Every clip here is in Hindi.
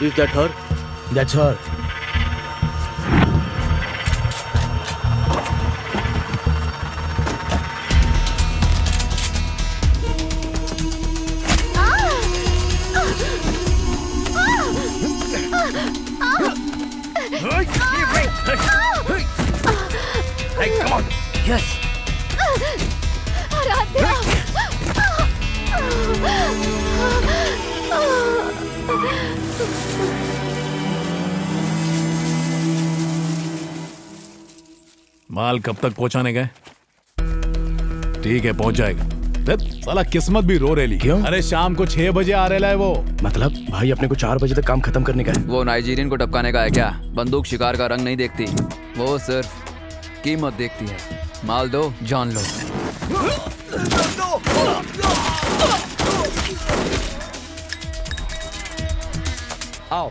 Is that her? That's her. Hey, come on. Yes. Aaradhya. माल कब तक पहुंचाने गए? ठीक है, पहुंच जाएगा। साला किस्मत भी रो रेली। क्यों? अरे शाम को 6 बजे आ रहा है वो। मतलब भाई अपने को 4 बजे तक काम खत्म करने का है। वो नाइजीरियन को टपकाने का है क्या? बंदूक शिकार का रंग नहीं देखती, वो सिर्फ कीमत देखती है। माल दो, जान लो। आओ।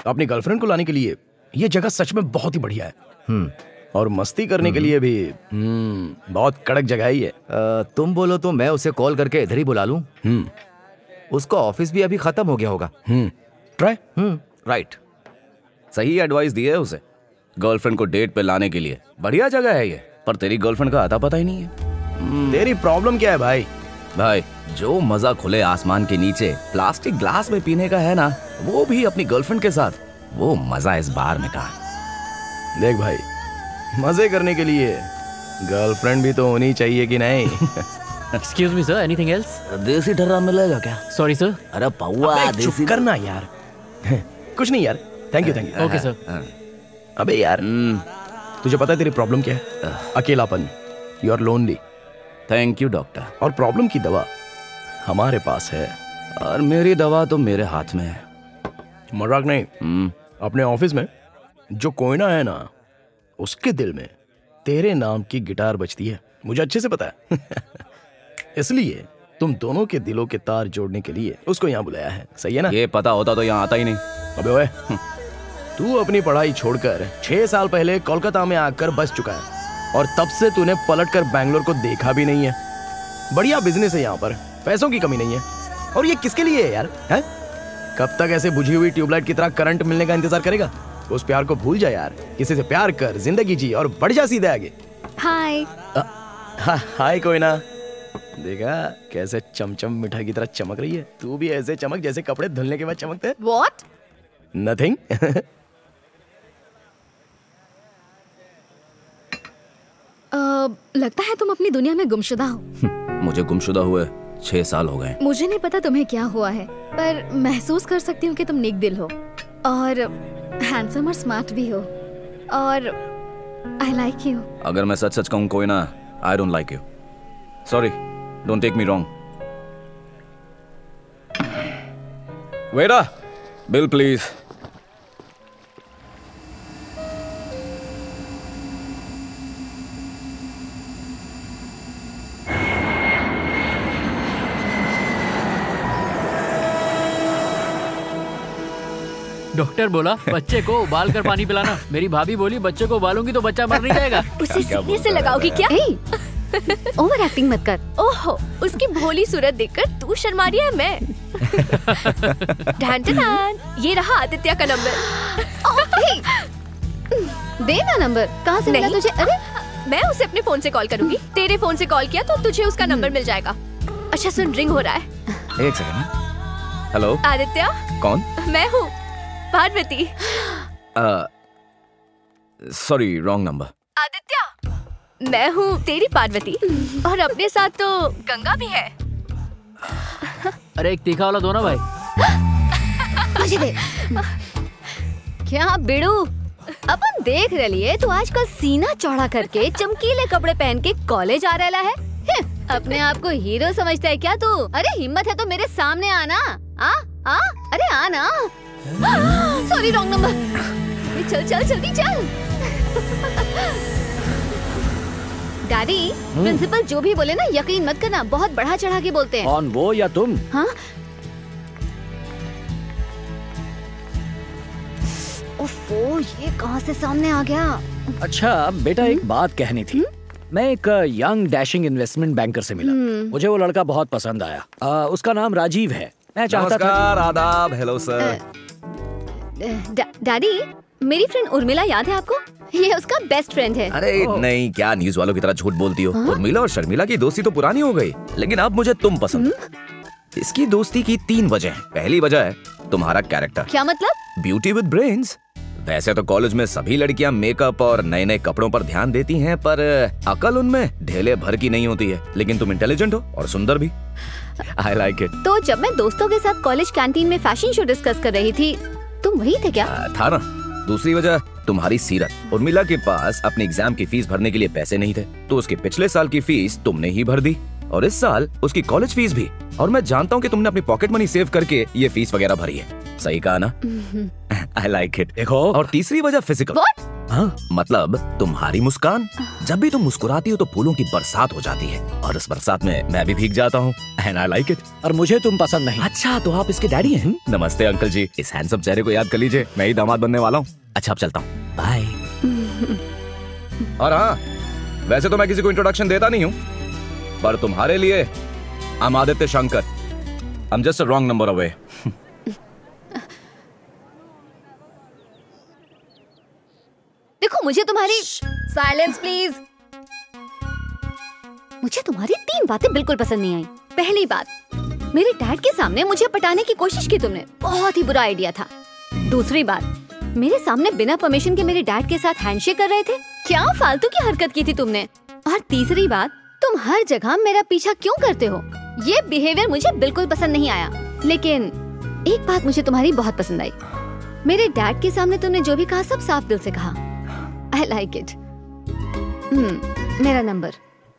अपनी गर्लफ्रेंड को लाने के लिए ये जगह सच में बहुत ही बढ़िया है। और मस्ती करने के लिए भी बहुत कड़क जगह ही है। तुम बोलो तो मैं उसे कॉल करके इधर ही बुला लूं। उसका ऑफिस भी अभी खत्म हो गया होगा। ट्राई। राइट, सही एडवाइस दी है उसे गर्लफ्रेंड को डेट पे लाने के लिए। बढ़िया जगह है ये, पर तेरी गर्लफ्रेंड का आता पता ही नहीं है। तेरी प्रॉब्लम क्या है भाई? भाई जो मजा खुले आसमान के नीचे प्लास्टिक ग्लास में पीने का है ना, वो भी अपनी गर्लफ्रेंड के साथ, वो मजा इस बार में कहाँ। देख भाई, मजे करने के लिए गर्लफ्रेंड भी तो होनी चाहिए कि नहीं? Excuse me, sir. Anything else? देसी ढर्रा मिलेगा क्या? Sorry, sir. अरे पौवा चुप करना यार। कुछ नहीं यार, थैंक यू। Okay, sir. अबे यार, तुझे पता है तेरी प्रॉब्लम क्या है? अकेलापन। You are lonely. Thank you doctor. और प्रॉब्लम की दवा हमारे पास है। और मेरी दवा तो मेरे हाथ में है। मजाक नहीं। अपने ऑफिस में जो कोयना है ना, उसके दिल में तेरे नाम की गिटार बजती है, मुझे अच्छे से पता है। इसलिए तुम दोनों के दिलों के तार जोड़ने के लिए उसको यहाँ बुलाया है। सही है ना? ये पता होता तो यहाँ आता ही नहीं। अबे ओए, तू अपनी पढ़ाई छोड़कर 6 साल पहले कोलकाता में आकर बस चुका है और तब से तूने पलटकर बैंगलोर को देखा भी नहीं है। बढ़िया बिजनेस है यहाँ पर, पैसों की कमी नहीं है। और ये किसके लिए है यार? है? कब तक ऐसे बुझी हुई ट्यूबलाइट की तरह करंट मिलने का इंतजार करेगा? उस प्यार को भूल जा यार, किसी से प्यार कर, जिंदगी जी और बढ़ जा सीधे आगे। हाय। हाय कोयना। देखा कैसे चमचम मिठाई की तरह चमक रही है? तू भी ऐसे चमक जैसे कपड़े धुलने के बाद चमकते हैं। What? नथिंग। लगता है तुम अपनी दुनिया में गुमशुदा हो। मुझे गुमशुदा हुए 6 साल हो गए। मुझे नहीं पता तुम्हें क्या हुआ है, पर महसूस कर सकती हूँ कि तुम नेक दिल हो और हैंडसम और स्मार्ट भी हो और आई लाइक यू। अगर मैं सच सच कहूँ कोई ना, I don't like you. Sorry, don't take me wrong. Waiter, bill please. Doctor बोला बच्चे को उबाल कर पानी पिलाना। मेरी भाभी बोली बच्चे को उबालूंगी तो बच्चा मर नहीं जाएगा। उसे सीने से लगाओगी क्या? ओवर एक्टिंग मत कर। ओहो, उसकी भोली सूरत देखकर तू शर्मा रही है। मैं ये रहा आदित्य का नंबर। देना नंबर। कहाँ से मिला तुझे? अरे मैं उसे अपने फोन से कॉल करूंगी। तेरे फोन से कॉल किया तो तुझे उसका नंबर मिल जाएगा। अच्छा सुन, रिंग हो रहा है। एक सेकंड। हेलो आदित्य। कौन? मैं हूँ Parvati. Sorry, wrong number. Aditya, मैं हूँ तेरी पार्वती और अपने साथ तो गंगा भी है। अरे एक तीखा वाला दो ना भाई। मुझे दे। क्या बिड़ू, अपन देख रही तो आजकल सीना चौड़ा करके चमकीले कपड़े पहन के कॉलेज आ रहा है। अपने आप को हीरो समझता है क्या तू? अरे हिम्मत है तो मेरे सामने आना। आ अरे आना। Sorry, wrong number. चल चल जल्दी चल। डैडी, प्रिंसिपल जो भी बोले ना यकीन मत करना, बहुत बढ़ा चढ़ा के बोलते हैं। कौन, वो या तुम? हाँ? ओफो, ये कहाँ से सामने आ गया? अच्छा बेटा, एक बात कहनी थी। मैं एक यंग डैशिंग इन्वेस्टमेंट बैंकर से मिला। मुझे वो लड़का बहुत पसंद आया। उसका नाम राजीव है। मैं चाहता था। नमस्कार, आदाब, हेलो सर। डैडी, मेरी फ्रेंड उर्मिला याद है आपको? ये उसका बेस्ट फ्रेंड है। अरे नहीं, क्या न्यूज वालों की तरह झूठ बोलती हो। उर्मिला और शर्मिला की दोस्ती तो पुरानी हो गई, लेकिन अब मुझे तुम पसंद। इसकी दोस्ती की 3 वजह हैं। पहली वजह है तुम्हारा कैरेक्टर। क्या मतलब? Beauty with brains. वैसे तो कॉलेज में सभी लड़कियां मेकअप और नए नए कपड़ों पर ध्यान देती हैं, पर अकल उनमें ढेले भर की नहीं होती है। लेकिन तुम इंटेलिजेंट हो और सुंदर भी। I like it. तो जब मैं दोस्तों के साथ कॉलेज कैंटीन में फैशन शो डिस्कस कर रही थी, तुम वही थे क्या? था ना। दूसरी वजह तुम्हारी सीरत। उर्मिला के पास अपने एग्जाम की फीस भरने के लिए पैसे नहीं थे, तो उसके पिछले साल की फीस तुमने ही भर दी, और इस साल उसकी कॉलेज फीस भी। और मैं जानता हूँ कि तुमने अपनी पॉकेट मनी सेव करके ये फीस वगैरह भरी है। सही कहा ना? I like it. देखो, और तीसरी वजह फिजिकल। हाँ, मतलब तुम्हारी मुस्कान। जब भी तुम मुस्कुराती हो तो फूलों की बरसात हो जाती है, और इस बरसात में मैं भी भीग जाता हूँ। And I like it. और मुझे तुम पसंद नहीं। अच्छा, तो आप इसके डैडी हैं? नमस्ते अंकल जी। इस हैंडसम चेहरे को याद कर लीजिए, मैं ही दामाद बनने वाला हूँ। अच्छा, अब चलता हूँ, बाय। और हाँ, वैसे तो मैं किसी को इंट्रोडक्शन देता नहीं हूँ, पर तुम्हारे लिए I am Aditya Shankar. I am just a wrong number away. देखो, मुझे तुम्हारी साइलेंस प्लीज। मुझे तुम्हारी 3 बातें बिल्कुल पसंद नहीं आई। पहली बात, मेरे डैड के सामने मुझे पटाने की कोशिश की तुमने, बहुत ही बुरा आइडिया था। दूसरी बात, मेरे सामने बिना परमिशन के मेरे डैड के साथ हैंडशेक कर रहे थे, क्या फालतू की हरकत की थी तुमने। और तीसरी बात, तुम हर जगह मेरा पीछा क्यों करते हो? ये बिहेवियर मुझे बिल्कुल पसंद नहीं आया। लेकिन एक बात मुझे तुम्हारी बहुत पसंद आई। मेरे डैड के सामने तुमने जो भी कहा सब साफ दिल से कहा। I like it. मेरा नंबर।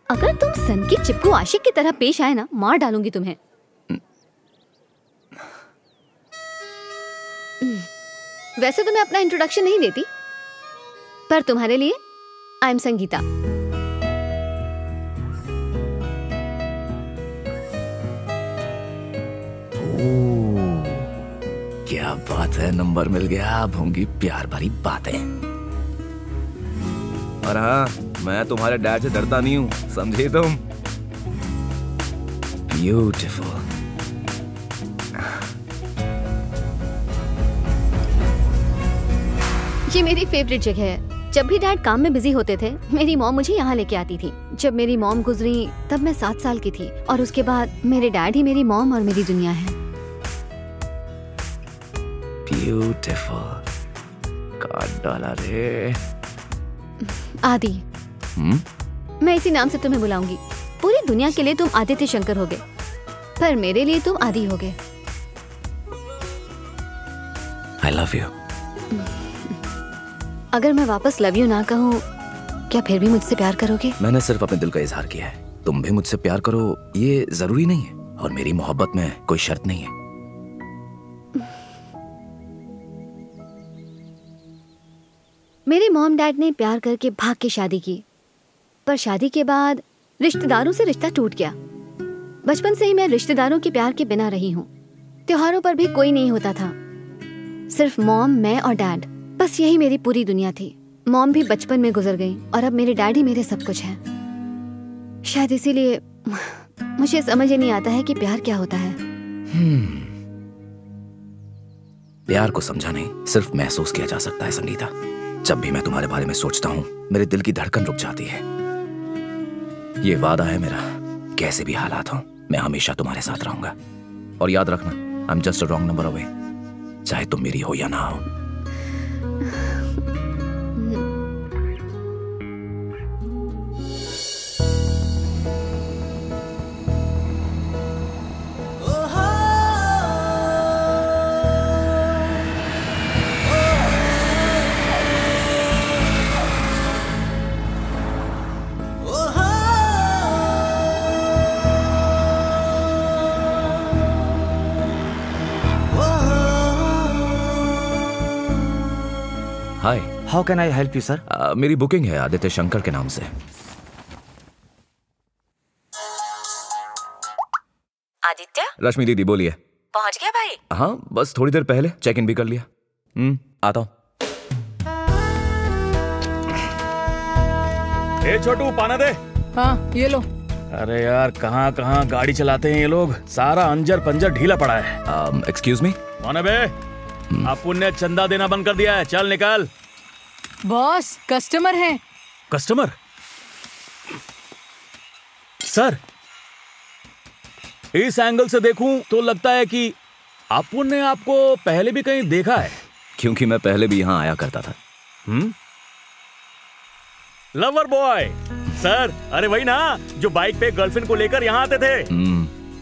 अगर तुम सन की चिपकू आशिक की तरह पेश आए ना, मार डालूंगी तुम्हें। वैसे तो मैं अपना इंट्रोडक्शन नहीं देती, पर तुम्हारे लिए आई एम संगीता। क्या बात है, नंबर मिल गया। अब होंगी प्यार भरी बातें। और हाँ, मैं तुम्हारे डैड से डरता नहीं हूँ, समझे तुम? ब्यूटीफुल। ये मेरी फेवरेट जगह है। जब भी डैड काम में बिजी होते थे, मेरी मॉम मुझे यहाँ लेके आती थी। जब मेरी मॉम गुजरी तब मैं 7 साल की थी, और उसके बाद मेरे डैड ही मेरी मॉम और मेरी दुनिया है। ब्यूटीफुल। काट डाला रे। आदि। मैं इसी नाम से तुम्हें बुलाऊंगी। पूरी दुनिया के लिए तुम आदित्य शंकर होगे, पर मेरे लिए तुम आदि होगे। I love you. अगर मैं वापस लव यू ना कहूँ, क्या फिर भी मुझसे प्यार करोगे? मैंने सिर्फ अपने दिल का इजहार किया है। तुम भी मुझसे प्यार करो ये जरूरी नहीं है, और मेरी मोहब्बत में कोई शर्त नहीं है। मेरे मॉम डैड ने प्यार करके भाग के शादी की, पर शादी के बाद रिश्तेदारों से रिश्ता टूट गया। बचपन से ही मैं रिश्तेदारों के प्यार के बिना रही हूँ। त्योहारों पर भी कोई नहीं होता था, सिर्फ मॉम, मैं और डैड। बस यही मेरी पूरी दुनिया थी। मॉम भी बचपन में गुजर गई, और अब मेरे डैड ही मेरे सब कुछ हैं। शायद इसीलिए मुझे समझ ही नहीं आता है कि प्यार क्या होता है। प्यार को समझा नहीं, सिर्फ महसूस किया जा सकता है संगीता। जब भी मैं तुम्हारे बारे में सोचता हूँ, मेरे दिल की धड़कन रुक जाती है। ये वादा है मेरा, कैसे भी हालात हो, मैं हमेशा तुम्हारे साथ रहूंगा। और याद रखना, I am just a wrong number away, चाहे तुम मेरी हो या ना हो। Hi, how can I help you sir? मेरी बुकिंग है आदित्य शंकर के नाम से। आदित्य, रश्मि दीदी बोलिए। पहुंच गया भाई? हाँ बस थोड़ी देर पहले चेक इन भी कर लिया। आता हूँ। ए छोटू पाना दे। हाँ ये लो। अरे यार कहाँ कहाँ गाड़ी चलाते हैं ये लोग, सारा अंजर पंजर ढीला पड़ा है। Excuse me. कौन है बे? अपुन ने चंदा देना बंद कर दिया है, चल निकाल। बॉस कस्टमर है। कस्टमर? सर इस एंगल से देखूं तो लगता है कि अपुन ने आपको पहले भी कहीं देखा है। क्योंकि मैं पहले भी यहाँ आया करता था। लवर बॉय सर, अरे वही ना जो बाइक पे गर्लफ्रेंड को लेकर यहाँ आते थे।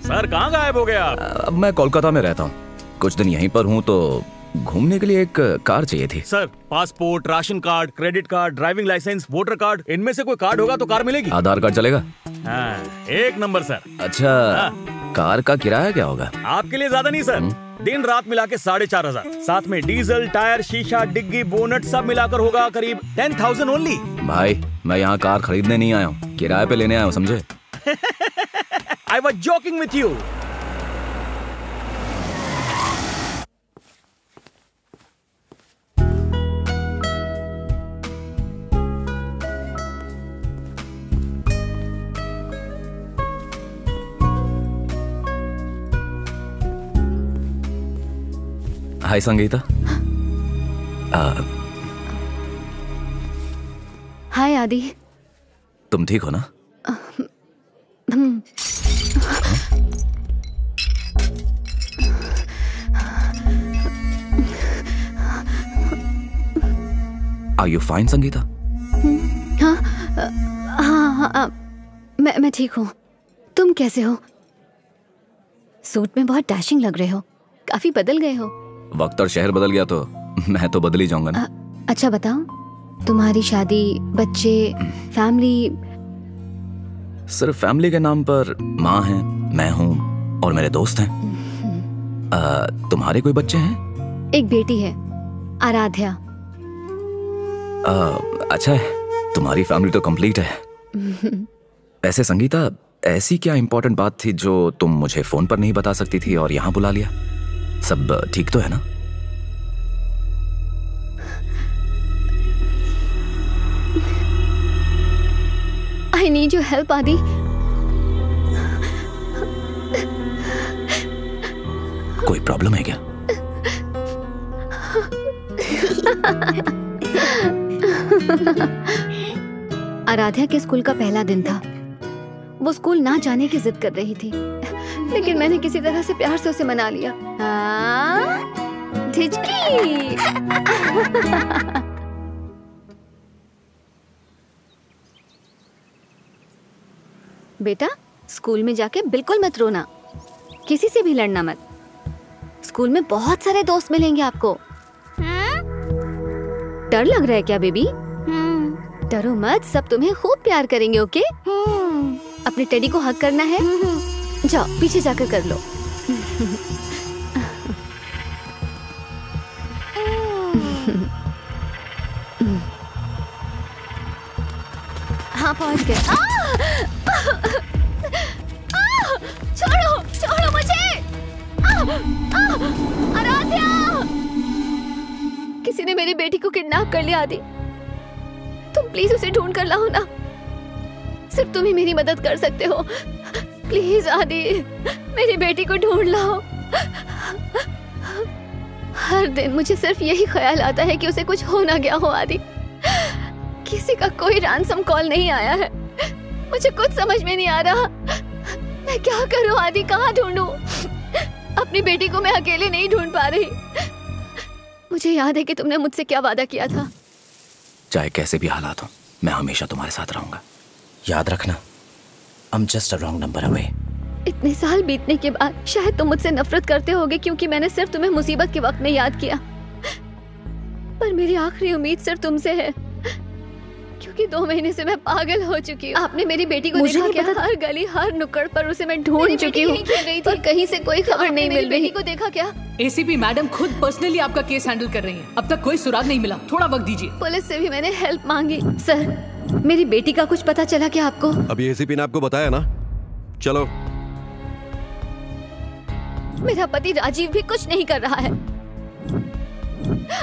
सर कहाँ गायब हो गया? अब मैं कोलकाता में रहता हूँ, कुछ दिन यहीं पर हूँ, तो घूमने के लिए एक कार चाहिए थी। Sir passport, ration card, credit card, driving licence, voter card, इनमें से कोई कार्ड होगा तो कार मिलेगी। आधार कार्ड चलेगा? हाँ, एक नंबर सर। अच्छा कार का किराया क्या होगा? आपके लिए ज्यादा नहीं सर, दिन रात मिला के 4,500, साथ में डीजल, टायर, शीशा, डिग्गी, बोनट सब मिलाकर होगा करीब 10,000 ओनली। भाई मैं यहाँ कार खरीदने नहीं आया हूँ, किराए पे लेने आया हूँ, समझे? I was joking with you. हाय संगीता। हाय आदि। तुम ठीक हो ना? Are you fine Sangeeta? हाँ, मैं ठीक हूँ। तुम कैसे हो? सूट में बहुत डैशिंग लग रहे हो, काफी बदल गए हो। वक्त और शहर बदल गया तो मैं तो बदल ही जाऊंगा ना। अच्छा बताओ, तुम्हारी शादी, बच्चे, फैमिली? सिर्फ फैमिली के नाम पर माँ है, मैं हूँ और मेरे दोस्त हैं। तुम्हारे कोई बच्चे हैं? एक बेटी है, आराध्या। अच्छा है, तुम्हारी फैमिली तो कंप्लीट है। ऐसे संगीता, ऐसी क्या इंपॉर्टेंट बात थी जो तुम मुझे फोन पर नहीं बता सकती थी और यहाँ बुला लिया? सब ठीक तो है ना? I need your help, आदि। कोई प्रॉब्लम है क्या? आराध्या के स्कूल का पहला दिन था। वो स्कूल ना जाने की जिद कर रही थी, लेकिन मैंने किसी तरह से प्यार से उसे मना लिया। झिझकी। बेटा, स्कूल में जाके बिल्कुल मत रोना, किसी से भी लड़ना मत। स्कूल में बहुत सारे दोस्त मिलेंगे आपको। डर लग रहा है क्या बेबी? डरो मत, सब तुम्हें खूब प्यार करेंगे, ओके? अपने टेडी को हग करना है? जाओ पीछे जाकर कर लो। हाँ पहुंच गए। छोड़ो छोड़ो मुझे। आराध्या, किसी ने मेरी बेटी को किडनैप कर लिया। आदि, तुम प्लीज उसे ढूंढ कर लाओ ना, सिर्फ तुम ही मेरी मदद कर सकते हो। प्लीज आदि, मेरी बेटी को ढूंढ लाओ। हर दिन मुझे सिर्फ यही ख्याल आता है कि उसे कुछ हो ना गया हो। आदि, किसी का कोई रैंसम कॉल नहीं आया है, मुझे कुछ समझ में नहीं आ रहा। मैं क्या करूं आदि, कहाँ ढूंढूं? अपनी बेटी को मैं अकेले नहीं ढूंढ पा रही। मुझे याद है कि तुमने मुझसे क्या वादा किया था। चाहे कैसे भी हालात हो, मैं हमेशा तुम्हारे साथ रहूंगा। याद रखना, I'm just a wrong number away। इतने साल बीतने के बाद शायद तुम मुझसे नफरत करते होगे क्योंकि मैंने सिर्फ तुम्हें मुसीबत के वक्त में याद किया, पर मेरी आखिरी उम्मीद सिर्फ तुमसे है, क्योंकि 2 महीने से मैं पागल हो चुकी हूँ। आपने मेरी बेटी को देखा क्या? हर गली हर नुक्कड़ पर उसे मैं ढूंढ चुकी हूँ, पर कहीं से कोई खबर नहीं मिल रही। को देखा क्या? एसीपी मैडम खुद पर्सनली आपका केस हैंडल कर रही हैं। अब तक कोई सुराग नहीं मिला, थोड़ा वक्त दीजिए। पुलिस से भी मैंने हेल्प मांगी। सर, मेरी बेटी का कुछ पता चला क्या आपको? अभी एसीपी ने आपको बताया ना। चलो मेरा पति राजीव भी कुछ नहीं कर रहा है।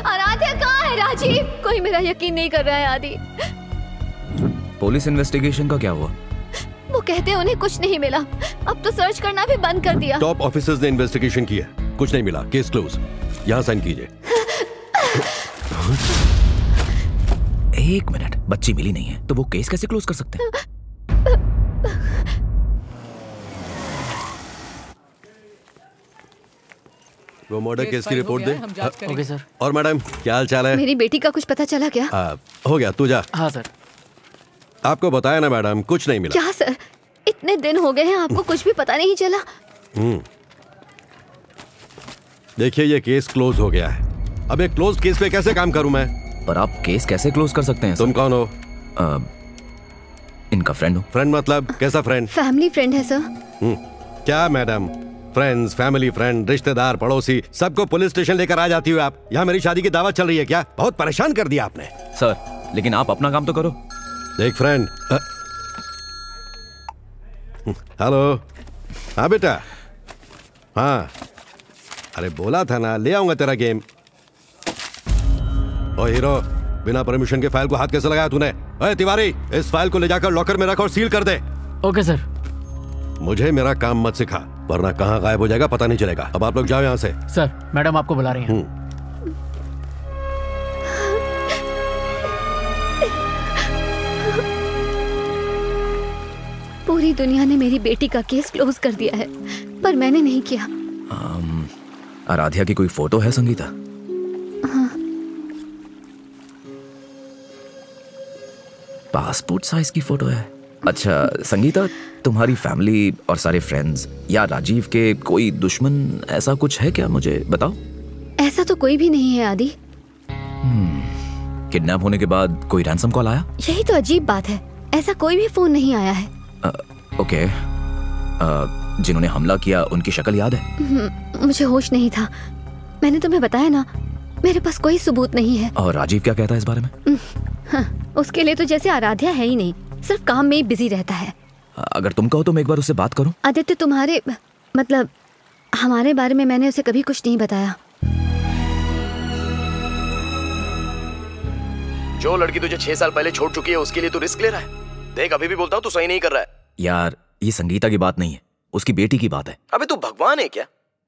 आराध्या कहाँ है राजीव? कोई मेरा यकीन नहीं कर रहा है आदि। पुलिस इन्वेस्टिगेशन का क्या हुआ? वो कहते हैं उन्हें कुछ नहीं मिला। अब तो सर्च करना भी बंद कर दिया। टॉप ऑफिसर्स ने इन्वेस्टिगेशन की है, कुछ नहीं मिला, केस क्लोज। यहाँ साइन कीजिए। एक मिनट, बच्ची मिली नहीं है तो वो केस कैसे क्लोज कर सकते हैं? वो मर्डर केस की रिपोर्ट दे। Okay sir. और मैडम क्या हाल चाल है? मेरी बेटी का कुछ पता चला क्या? हो गया, तू जा। हाँ सर। आपको बताया ना मैडम, कुछ नहीं मिला। क्या सर, इतने दिन हो गए हैं आपको कुछ भी पता नहीं चला? देखिए ये केस क्लोज हो गया है। अब एक क्लोज केस पे कैसे काम करूं मैं? पर आप केस कैसे क्लोज कर सकते हैं? तुम कौन हो? इनका फ्रेंड हूँ। फ्रेंड मतलब कैसा फ्रेंड? फैमिली फ्रेंड है सर। क्या मैडम, फ्रेंड्स, फैमिली फ्रेंड, रिश्तेदार, पड़ोसी, सबको पुलिस स्टेशन लेकर आ जाती हो आप। यहाँ मेरी शादी की दावत चल रही है क्या? बहुत परेशान कर दिया आपने। सर लेकिन आप अपना काम तो करो। देख फ्रेंड। हेलो। हाँ बेटा। हाँ अरे बोला था ना ले आऊंगा तेरा गेम। ओ हीरो, बिना परमिशन के फाइल को हाथ कैसे लगाया तूने? ओए तिवारी, इस फाइल को ले जाकर लॉकर में रख और सील कर दे। Okay sir. मुझे मेरा काम मत सिखा, वरना कहाँ गायब हो जाएगा पता नहीं चलेगा। अब आप लोग जाओ यहाँ से। सर मैडम आपको बुला रही हैं। पूरी दुनिया ने मेरी बेटी का केस क्लोज कर दिया है, पर मैंने नहीं किया। आराध्या की कोई फोटो है संगीता? हाँ। पासपोर्ट साइज की फोटो है। अच्छा संगीता, तुम्हारी फैमिली और सारे फ्रेंड्स या राजीव के कोई दुश्मन ऐसा कुछ है क्या? मुझे बताओ। ऐसा तो कोई भी नहीं है आदि। किडनैप होने के बाद कोई रैंसम कॉल आया? यही तो अजीब बात है, ऐसा कोई भी फोन नहीं आया है। ओके। जिन्होंने हमला किया उनकी शक्ल याद है? मुझे होश नहीं था, मैंने तुम्हें बताया ना, मेरे पास कोई सबूत नहीं है। और राजीव क्या कहता है इस बारे में? उसके लिए तो जैसे आराध्या है ही नहीं, सिर्फ काम में ही बिजी रहता है। अगर तुम कहो तो मैं एक बार उससे बात करूं। आदित्य तुम्हारे मतलब हमारे बारे में मैंने उसे कभी कुछ नहीं बताया। जो लड़की तुझे 6 साल पहले छोड़ चुकी है उसके लिए तू रिस्क ले रहा है। देख अभी भी बोलता हूँ तू सही नहीं कर रहा है। यार ये संगीता की बात नहीं है, उसकी बेटी की बात है। अबे तू भगवान है क्या?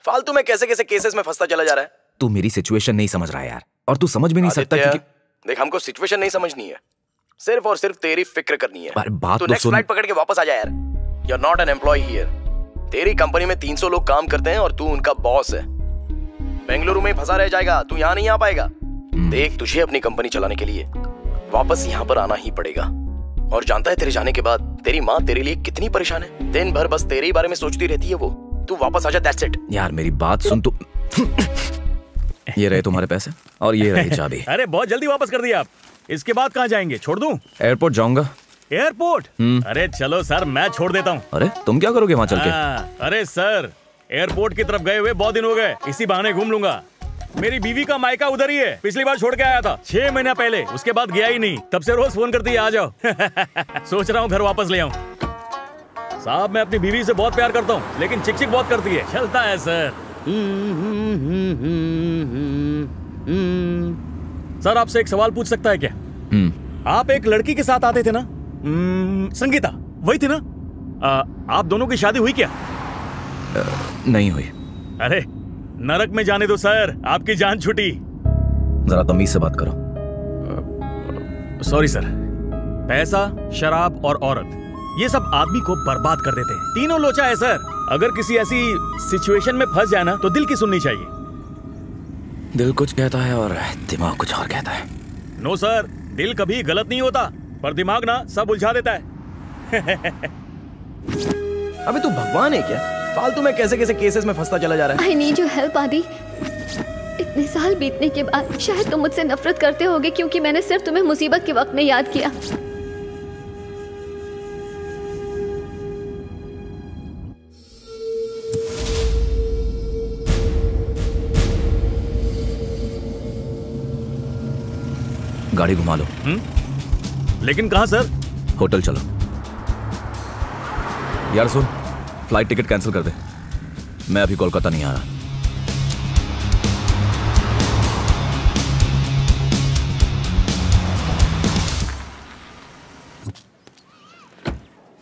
फालतू में कैसे कैसे केसेस में फंसता चला जा रहा है। तू मेरी सिचुएशन नहीं समझ रहा है यार, और तू समझ भी नहीं सकता कि... देख हमको सिचुएशन नहीं समझनी है, सिर्फ और सिर्फ तेरी फिक्र करनी है। बात तू तो नेक्स्ट फ्लाइट पकड़ के वापस आ जा यार। You are not an employ here. तेरी कंपनी में 300 लोग काम करते हैं और तू उनका बॉस है। बेंगलुरु में फंसा रह जाएगा, तू यहाँ नहीं आ पाएगा। देख तुझे अपनी कंपनी चलाने के लिए वापस यहाँ पर आना ही पड़ेगा। और जानता है तेरे जाने के बाद तेरी माँ तेरे लिए कितनी परेशान है। दिन भर बस तेरे ही बारे में सोचती रहती है वो। तू वापस आ जा, दैट्स इट। यार मेरी बात सुन तू। ये रहे तुम्हारे पैसे और ये रही चाबी। अरे बहुत जल्दी वापस कर दिया आप। इसके बाद कहाँ जाएंगे? छोड़ दूं? एयरपोर्ट जाऊंगा। एयरपोर्ट? अरे चलो सर, मैं छोड़ देता हूँ। अरे तुम क्या करोगे वहाँ चल के? अरे सर, एयरपोर्ट की तरफ गए हुए बहुत दिन हो गए, इसी बहाने घूम लूंगा। मेरी बीवी का मायका उधर ही है, पिछली बार छोड़ के आया था 6 महीना पहले, उसके बाद गया ही नहीं। तब से रोज फोन करती है आ जाओ। सोच रहा हूँ घर वापस ले आऊं। साहब मैं अपनी बीवी से बहुत प्यार करता हूँ, लेकिन चिक चिक बहुत करती है। चलता है सर। सर आपसे एक सवाल पूछ सकता है क्या? आप एक लड़की के साथ आते थे ना, संगीता वही थी ना? आप दोनों की शादी हुई क्या? नहीं हुई। अरे नरक में जाने दो सर, आपकी जान छूटी। जरा तमीज से बात करो। Sorry sir. पैसा, शराब और औरत, ये सब आदमी को बर्बाद कर देते हैं। तीनों लोचा है सर। अगर किसी ऐसी सिचुएशन में फंस जाए ना तो दिल की सुननी चाहिए। दिल कुछ कहता है और दिमाग कुछ और कहता है। नो सर, दिल कभी गलत नहीं होता, पर दिमाग ना सब उलझा देता है। अबे तू भगवान है क्या? फालतू में कैसे कैसे केसेस में फंसता चला जा रहा है। I need your help आदि। इतने साल बीतने के बाद शायद तुम मुझसे नफरत करते होगे क्योंकि मैंने सिर्फ तुम्हें मुसीबत के वक्त में याद किया। गाड़ी घुमा लो। लेकिन कहाँ सर? होटल चलो। यार सुन, फ्लाइट टिकट कैंसिल कर दे। मैं अभी कोलकाता नहीं आ रहा।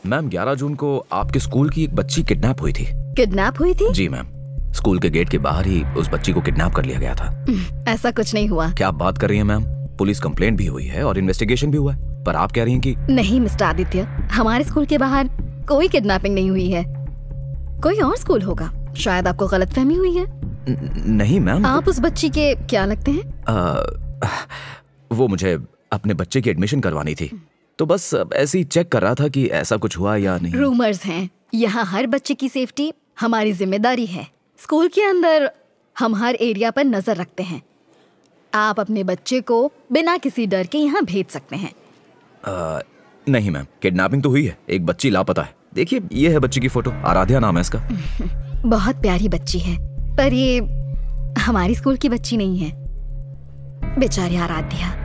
मैम 11 जून को आपके स्कूल की एक बच्ची किडनैप हुई थी। किडनैप हुई थी? जी मैम, स्कूल के गेट के बाहर ही उस बच्ची को किडनैप कर लिया गया था। ऐसा कुछ नहीं हुआ। क्या आप बात कर रही हैं मैम? पुलिस कंप्लेंट भी हुई है और इन्वेस्टिगेशन भी हुआ है, पर आप कह रही हैं कि नहीं मिस्टर आदित्य, हमारे स्कूल के बाहर कोई किडनैपिंग नहीं हुई है। कोई और स्कूल होगा, शायद आपको गलतफहमी हुई है। नहीं मैम। आप उस बच्ची के क्या लगते हैं? वो मुझे अपने बच्चे की एडमिशन करवानी थी, तो बस ऐसे ही चेक कर रहा था कि ऐसा कुछ हुआ या नहीं। रूमर्स हैं। यहाँ हर बच्चे की सेफ्टी हमारी जिम्मेदारी है। स्कूल के अंदर हम हर एरिया पर नजर रखते हैं। आप अपने बच्चे को बिना किसी डर के यहाँ भेज सकते हैं। नहीं मैम, किडनैपिंग तो हुई है, एक बच्ची लापता है। देखिए ये है बच्ची की फोटो, आराध्या नाम है इसका। बहुत प्यारी बच्ची है, पर ये हमारी स्कूल की बच्ची नहीं है। बेचारी आराध्या।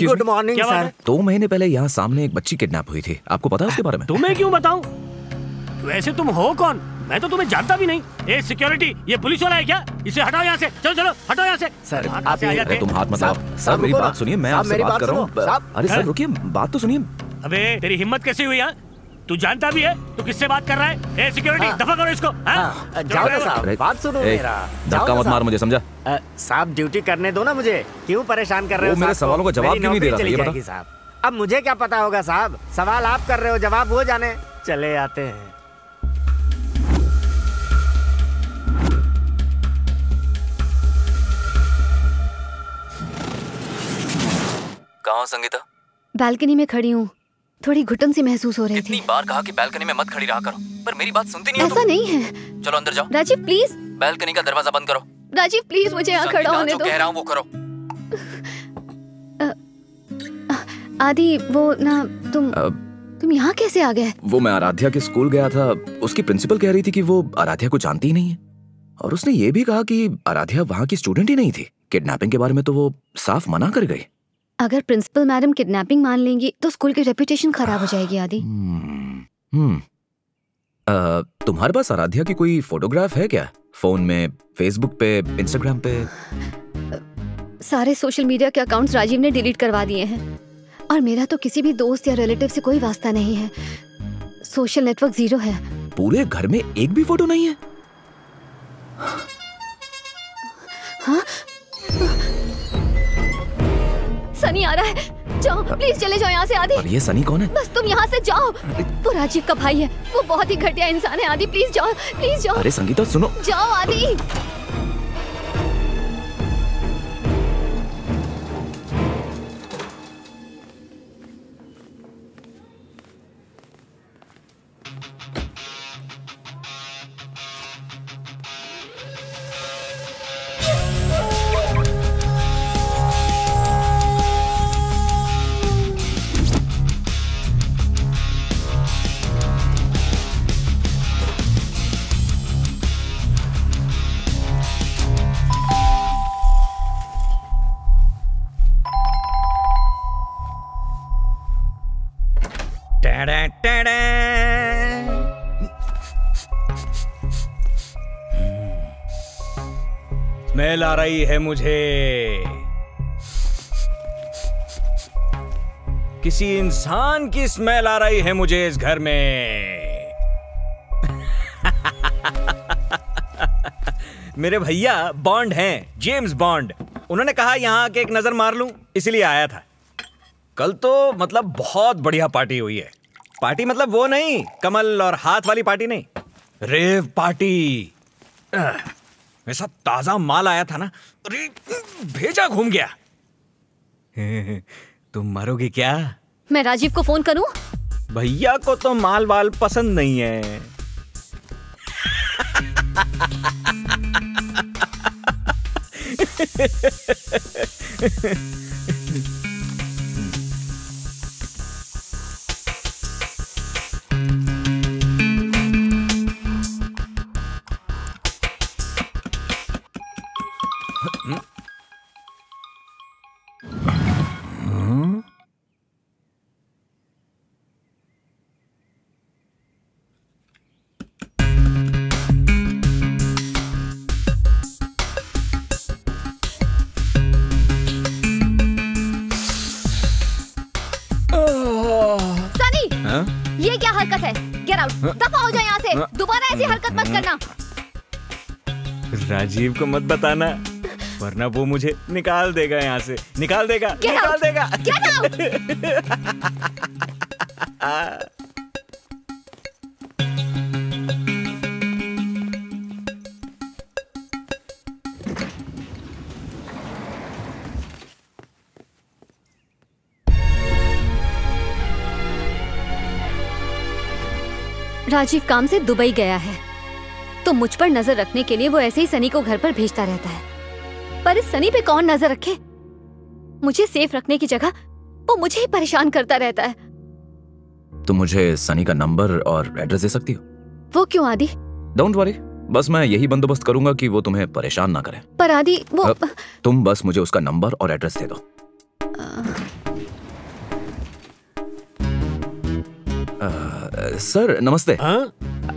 Good morning sir. 2 महीने पहले यहाँ सामने एक बच्ची किडनैप हुई थी, आपको पता है उसके बारे में? तुम्हें क्यों बताऊं? वैसे तुम हो कौन? मैं तो तुम्हें जानता भी नहीं। ए सिक्योरिटी, ये पुलिस वाला है क्या? इसे हटाओ यहाँ से। चलो चलो हटो यहाँ से। सर अरे तुम हाथ मत लगाओ। सर मेरी बात सुनिए, मैं आपसे बात कर रहा हूँ। अरे सर रुकिए, बात तो सुनिए। अबे तेरी हिम्मत कैसी हुई यहाँ? तू जानता भी है तू किससे बात कर रहा है? ए सिक्योरिटी, दफा करो इसको। जाओ ना साहब, बात सुनो मेरा। धक्का मत मार मुझे, समझा? साहब ड्यूटी करने दो ना मुझे, क्यों परेशान कर रहे हो? मेरे सवालों का जवाब क्यों नहीं दे रहा? ये बता साहब। अब मुझे क्या पता होगा साहब, सवाल आप कर रहे हो, जवाब वो जाने। चले आते हैं। कहाँ हो संगीता? बालकनी में खड़ी हूँ, थोड़ी घुटन सी महसूस हो रही थी। कितनी बार कहा कि बालकनी में मत खड़ी रहा करो, पर मेरी बात सुनती नहीं हो। ऐसा नहीं है। चलो अंदर जाओ। राजीव प्लीज। बालकनी का दरवाजा बंद करो। राजीव प्लीज, मुझे यहाँ खड़ा होने दो। कह रहा हूँ वो करो। आदि वो ना तुम यहाँ कैसे आ गए? वो मैं आराध्या के स्कूल गया था, उसकी प्रिंसिपल कह रही थी कि वो आराध्या को जानती ही नहीं है, और उसने ये भी कहा कि आराध्या वहाँ की स्टूडेंट ही नहीं थी। किडनैपिंग के बारे में तो वो साफ मना कर गई। अगर प्रिंसिपल मैडम किडनैपिंग मान लेंगी तो स्कूल की रेपुटेशन खराब हो जाएगी। आदि तुम्हारे पास आराध्या की कोई फोटोग्राफ है क्या? फोन में, फेसबुक पे, इंस्टाग्राम पे? सारे सोशल मीडिया के अकाउंट्स राजीव ने डिलीट करवा दिए हैं, और मेरा तो किसी भी दोस्त या रिलेटिव से कोई वास्ता नहीं है। सोशल नेटवर्क 0 है। पूरे घर में एक भी फोटो नहीं है? हाँ? सनी आ रहा है, जाओ प्लीज, चले जाओ यहाँ से। आदि, और ये सनी कौन है? बस तुम यहाँ से जाओ। वो राजीव का भाई है, वो बहुत ही घटिया इंसान है। आदि प्लीज जाओ, प्लीज जाओ। अरे संगीता सुनो। जाओ आदि। स्मेल आ रही है मुझे, किसी इंसान की स्मेल आ रही है मुझे इस घर में। मेरे भैया बॉन्ड हैं, जेम्स बॉन्ड। उन्होंने कहा यहाँ आके एक नजर मार लूं, इसलिए आया था। कल तो मतलब बहुत बढ़िया पार्टी हुई है। पार्टी मतलब वो नहीं, कमल और हाथ वाली पार्टी नहीं, रेव पार्टी। ऐसा ताजा माल आया था ना, अरे भेजा घूम गया। तुम मारोगे क्या? मैं राजीव को फोन करूं? भैया को तो माल वाल पसंद नहीं है। ये क्या हरकत है? गेट आउट, दफा हो जाए यहाँ से। दोबारा ऐसी हरकत मत करना। राजीव को मत बताना, वरना वो मुझे निकाल देगा यहाँ से। निकाल देगा, निकाल देगा। Get out. राजीव काम से दुबई गया है, तो मुझ पर नजर रखने के लिए वो ऐसे ही सनी को घर पर भेजता रहता है। पर इस सनी पे कौन नजर रखे? मुझे सेफ रखने की जगह वो मुझे ही परेशान करता रहता है। तुम मुझे सनी का नंबर और एड्रेस दे सकती हो? वो क्यों आदि? डोंट वरी, बस मैं यही बंदोबस्त करूंगा कि वो तुम्हें परेशान ना करे। पर आदि वो तुम बस मुझे उसका नंबर और एड्रेस दे दो। सर नमस्ते।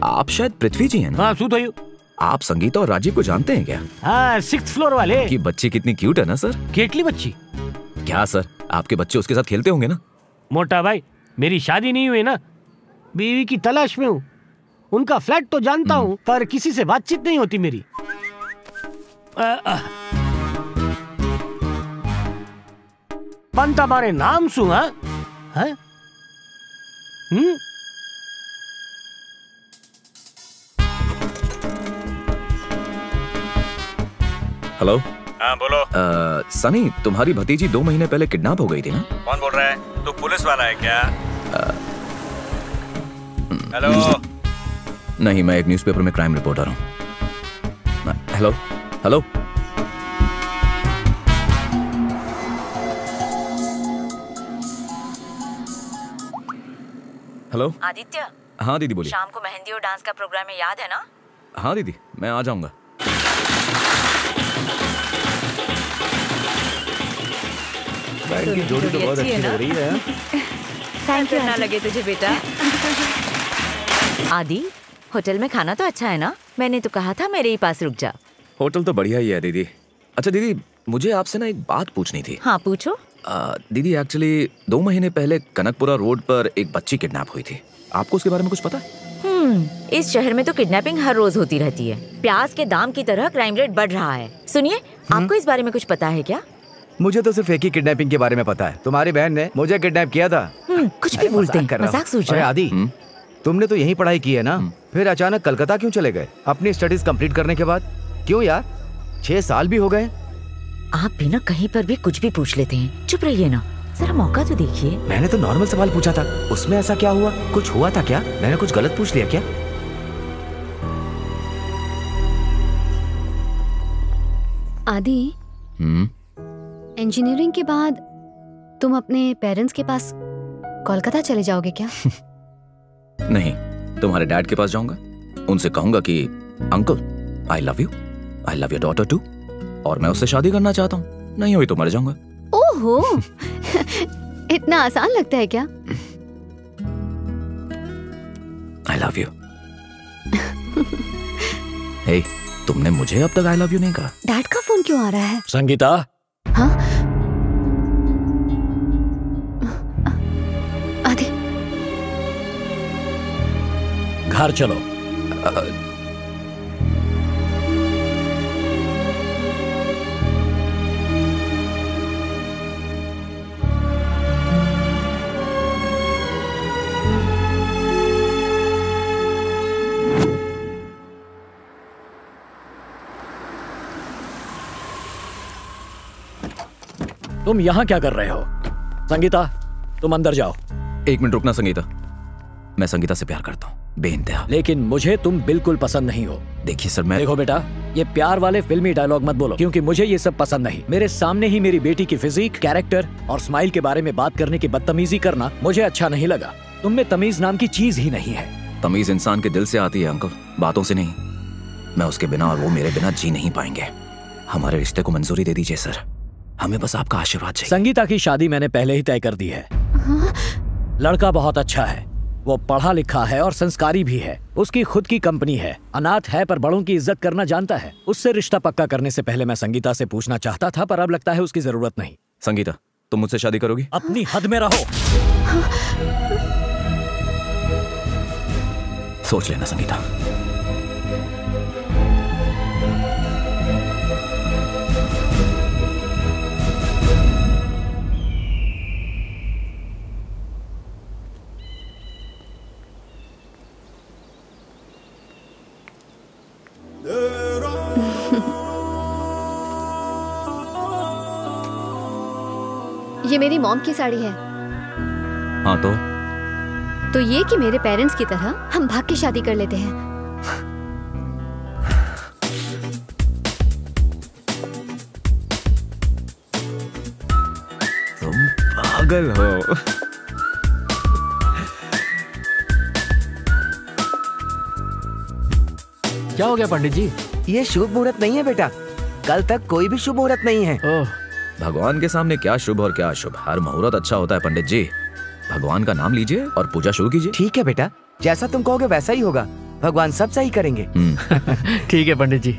आप शायद पृथ्वी जी हैं ना? हाँ, શું થયું? आप संगीता और राजीव को जानते हैं क्या? हाँ, 6th फ्लोर वाले। की बच्ची कितनी क्यूट है ना सर? केटली बच्ची? क्या सर, आपके बच्चे उसके साथ खेलते होंगे ना? मोटा भाई, मेरी शादी नहीं हुई ना, बीवी की तलाश में हूँ। उनका फ्लैट तो जानता हूँ, पर किसी से बातचीत नहीं होती मेरी। पण તમારે નામ શું? હા? हेलो। हाँ बोलो। सनी, तुम्हारी भतीजी 2 महीने पहले किडनैप हो गई थी ना? कौन बोल रहा है? तू पुलिस वाला है क्या? हेलो। नहीं, मैं एक न्यूज़पेपर में क्राइम रिपोर्टर हूँ। Hello hello. हेलो। आदित्य। हाँ दीदी बोलिए। शाम को मेहंदी और डांस का प्रोग्राम है, याद है ना? हाँ दीदी, मैं आ जाऊंगा। की जोड़ी तो बहुत अच्छी लग रही है। Thank you. ना लगे तुझे बेटा। आदि, होटल में खाना तो अच्छा है ना? मैंने तो कहा था मेरे ही पास रुक जा। होटल तो बढ़िया ही है दीदी। अच्छा दीदी, मुझे आपसे ना एक बात पूछनी थी। हाँ पूछो। दीदी एक्चुअली 2 महीने पहले कनकपुरा रोड पर एक बच्ची किडनैप हुई थी। आपको उसके बारे में कुछ पता है? इस शहर में तो किडनैपिंग हर रोज होती रहती है। प्याज के दाम की तरह क्राइम रेट बढ़ रहा है। सुनिए, आपको इस बारे में कुछ पता है क्या? मुझे तो सिर्फ एक ही किडनैपिंग के बारे में पता है। तुम्हारी बहन ने मुझे किडनैप किया था। कुछ भी बोलते हैं, मजाक सोच रहे हैं। आदि, तुमने तो यही पढ़ाई की है ना? फिर अचानक कलकत्ता क्यों चले गए अपनी स्टडीज कंप्लीट करने के बाद? क्यों यार, 6 साल भी हो गए। आप भी ना कहीं पर भी कुछ भी पूछ लेते हैं। चुप रहिए ना, जरा मौका तो देखिए। मैंने तो नॉर्मल सवाल पूछा था, उसमें ऐसा क्या हुआ? कुछ हुआ था क्या? मैंने कुछ गलत पूछ लिया क्या? आदि, इंजीनियरिंग के बाद तुम अपने पेरेंट्स के पास कोलकाता चले जाओगे क्या? नहीं, तुम्हारे डैड के पास जाऊंगा। उनसे कहूंगा कि uncle I love your daughter too, और मैं उससे शादी करना चाहता हूँ। नहीं हुई तो मर जाऊंगा। ओहो, इतना आसान लगता है क्या? I love you. हे, तुमने मुझे अब तक आई लव यू नहीं कहा। डैड का फोन क्यों आ रहा है? संगीता। हाँ? आदि, घर चलो। तुम यहाँ क्या कर रहे हो? संगीता, तुम अंदर जाओ। 1 मिनट रुकना संगीता, मैं संगीता से प्यार करता हूँ। बेइंतहा। लेकिन मुझे तुम बिल्कुल पसंद नहीं हो। देखिए सर, मैं देखो बेटा, ये प्यार वाले फिल्मी डायलॉग मत बोलो, क्योंकि मुझे ये सब पसंद नहीं। मेरे सामने ही मेरी बेटी की फिजिक, कैरेक्टर और स्माइल के बारे में बात करने की बदतमीजी करना मुझे अच्छा नहीं लगा। तुम में तमीज नाम की चीज ही नहीं है। तमीज इंसान के दिल से आती है अंकल, बातों से नहीं। मैं उसके बिना और वो मेरे बिना जी नहीं पाएंगे। हमारे रिश्ते को मंजूरी दे दीजिए सर, हमें बस आपका आशीर्वाद चाहिए। संगीता की शादी मैंने पहले ही तय कर दी है। लड़का बहुत अच्छा है, वो पढ़ा लिखा है और संस्कारी भी है। उसकी खुद की कंपनी है, अनाथ है पर बड़ों की इज्जत करना जानता है। उससे रिश्ता पक्का करने से पहले मैं संगीता से पूछना चाहता था, पर अब लगता है उसकी जरूरत नहीं। संगीता, तुम मुझसे शादी करोगी? अपनी हद में रहो। सोच लेना संगीता। ये मेरी मॉम की साड़ी है। हाँ तो ये कि मेरे पेरेंट्स की तरह हम भाग के शादी कर लेते हैं। तुम पागल हो। क्या हो गया पंडित जी? ये शुभ मुहूर्त नहीं है बेटा, कल तक कोई भी शुभ मुहूर्त नहीं है। भगवान के सामने क्या शुभ और क्या अशुभ, हर मुहूर्त अच्छा होता है पंडित जी। भगवान का नाम लीजिए और पूजा शुरू कीजिए। ठीक है बेटा, जैसा तुम कहोगे वैसा ही होगा। भगवान सब सही करेंगे। ठीक है pandit ji.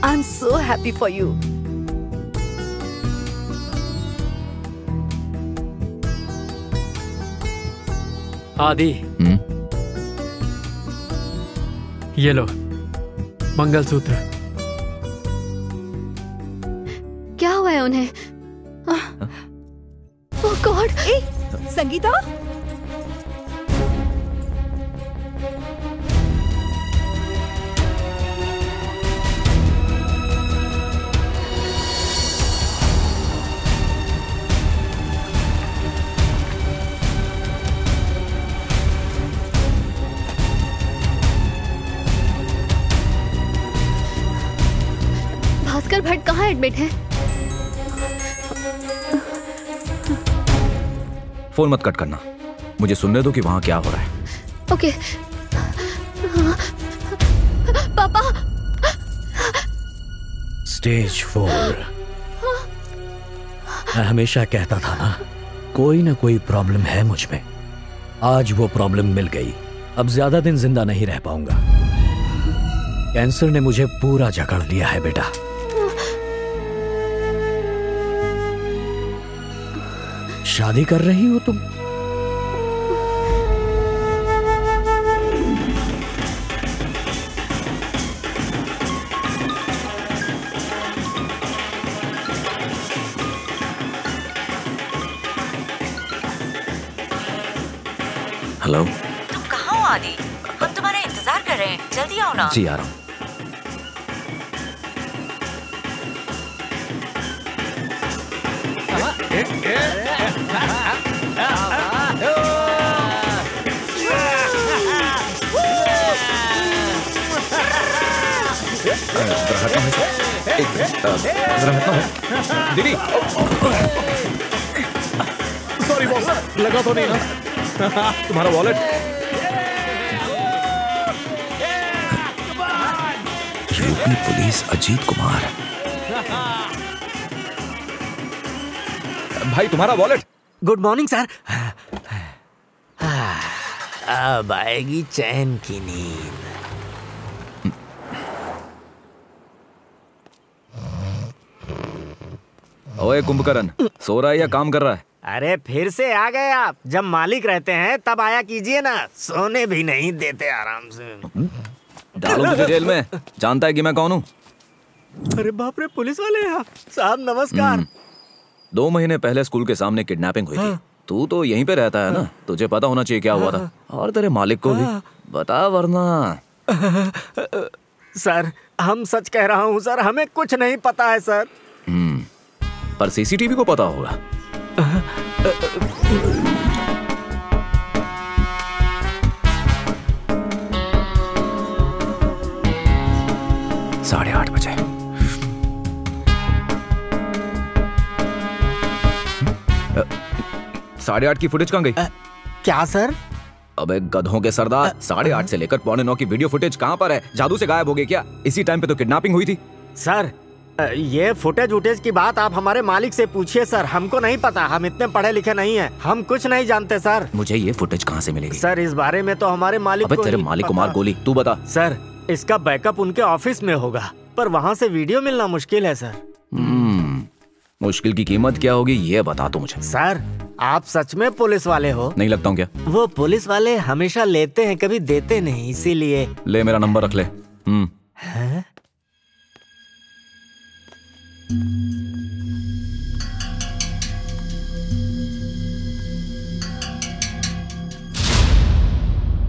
I am so happy for you. Adi, ये लो मंगलसूत्र। क्या हुआ है उन्हें? Oh god! संगीता, भास्कर भट्ट कहाँ एडमिट है? फोन मत कट करना, मुझे सुनने दो कि वहाँ क्या हो रहा है। ओके। पापा। स्टेज 4। मैं हमेशा कहता था ना, कोई ना कोई प्रॉब्लम है मुझ में। आज वो प्रॉब्लम मिल गई। अब ज्यादा दिन जिंदा नहीं रह पाऊंगा। कैंसर ने मुझे पूरा जकड़ लिया है बेटा। शादी कर रही हो तुम? हेलो। तुम कहाँ हो आदि? हम तुम्हारा इंतजार कर रहे हैं, जल्दी आओ ना। जी आ रहा हूँ। दीदी, सॉरी बॉस, लगा तो नहीं ना? तुम्हारा wallet. UP police Ajit Kumar. भाई तुम्हारा वॉलेट। Good morning sir. अब आएगी चैन की नींद। ओए कुंभकर्ण, सो रहा है या काम कर रहा है? अरे फिर से आ गए आप। जब मालिक रहते हैं तब आया कीजिए ना, सोने भी नहीं देते आराम से। डालो मुझे जेल में, जानता है कि मैं कौन हूँ? अरे बाप रे, पुलिस वाले हैं आप। साहब नमस्कार। 2 महीने पहले स्कूल के सामने किडनैपिंग हुई थी। तू तो यहीं पे रहता है ना, तुझे पता होना चाहिए क्या हुआ था। और तेरे मालिक को भी बता वरना। सर हम सच कह रहा हूँ सर, हमें कुछ नहीं पता है सर। पर सीसीटीवी को पता होगा। साढ़े 8 बजे। साढ़े 8 की फुटेज कहाँ गई? क्या सर? अबे गधों के सरदार, 8:30 से लेकर 8:45 की वीडियो फुटेज कहाँ पर है? जादू से गायब हो गई क्या? इसी टाइम पे तो किडनैपिंग हुई थी। सर ये फुटेज वुटेज की बात आप हमारे मालिक से पूछिए सर, हमको नहीं पता, हम इतने पढ़े लिखे नहीं हैं, हम कुछ नहीं जानते सर। मुझे ये फुटेज कहाँ से मिलेगी? सर इस बारे में तो हमारे मालिक अबे को तेरे ही मालिक को पता। मार गोली, तू बता। सर इसका बैकअप उनके ऑफिस में होगा, पर वहाँ से वीडियो मिलना मुश्किल है सर। मुश्किल की कीमत क्या होगी ये बता तू मुझे। सर आप सच में पुलिस वाले हो? नहीं लगता हूँ क्या? वो पुलिस वाले हमेशा लेते हैं, कभी देते नहीं, इसीलिए। ले मेरा नंबर रख ले। हैं?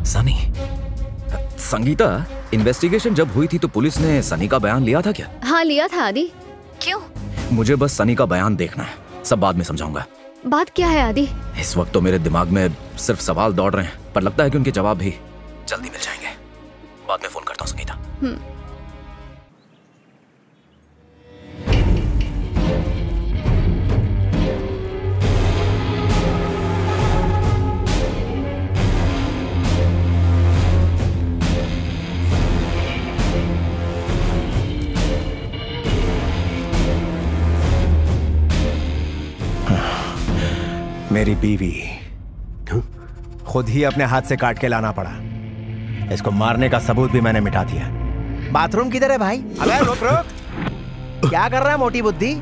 सनी, संगीता, इन्वेस्टिगेशन जब हुई थी तो पुलिस ने सनी का बयान लिया था क्या? हाँ लिया था आदि। क्यों? मुझे बस सनी का बयान देखना है, सब बाद में समझाऊंगा। बात क्या है आदि? इस वक्त तो मेरे दिमाग में सिर्फ सवाल दौड़ रहे हैं, पर लगता है कि उनके जवाब भी जल्दी मिल जाएंगे। बाद में फोन करता हूँ संगीता। मेरी बीवी खुद ही अपने हाथ से काट के लाना पड़ा। इसको मारने का सबूत भी मैंने मिटा दिया। बाथरूम किधर है भाई? अबे रुक रुक, क्या कर रहा है मोटी बुद्धि?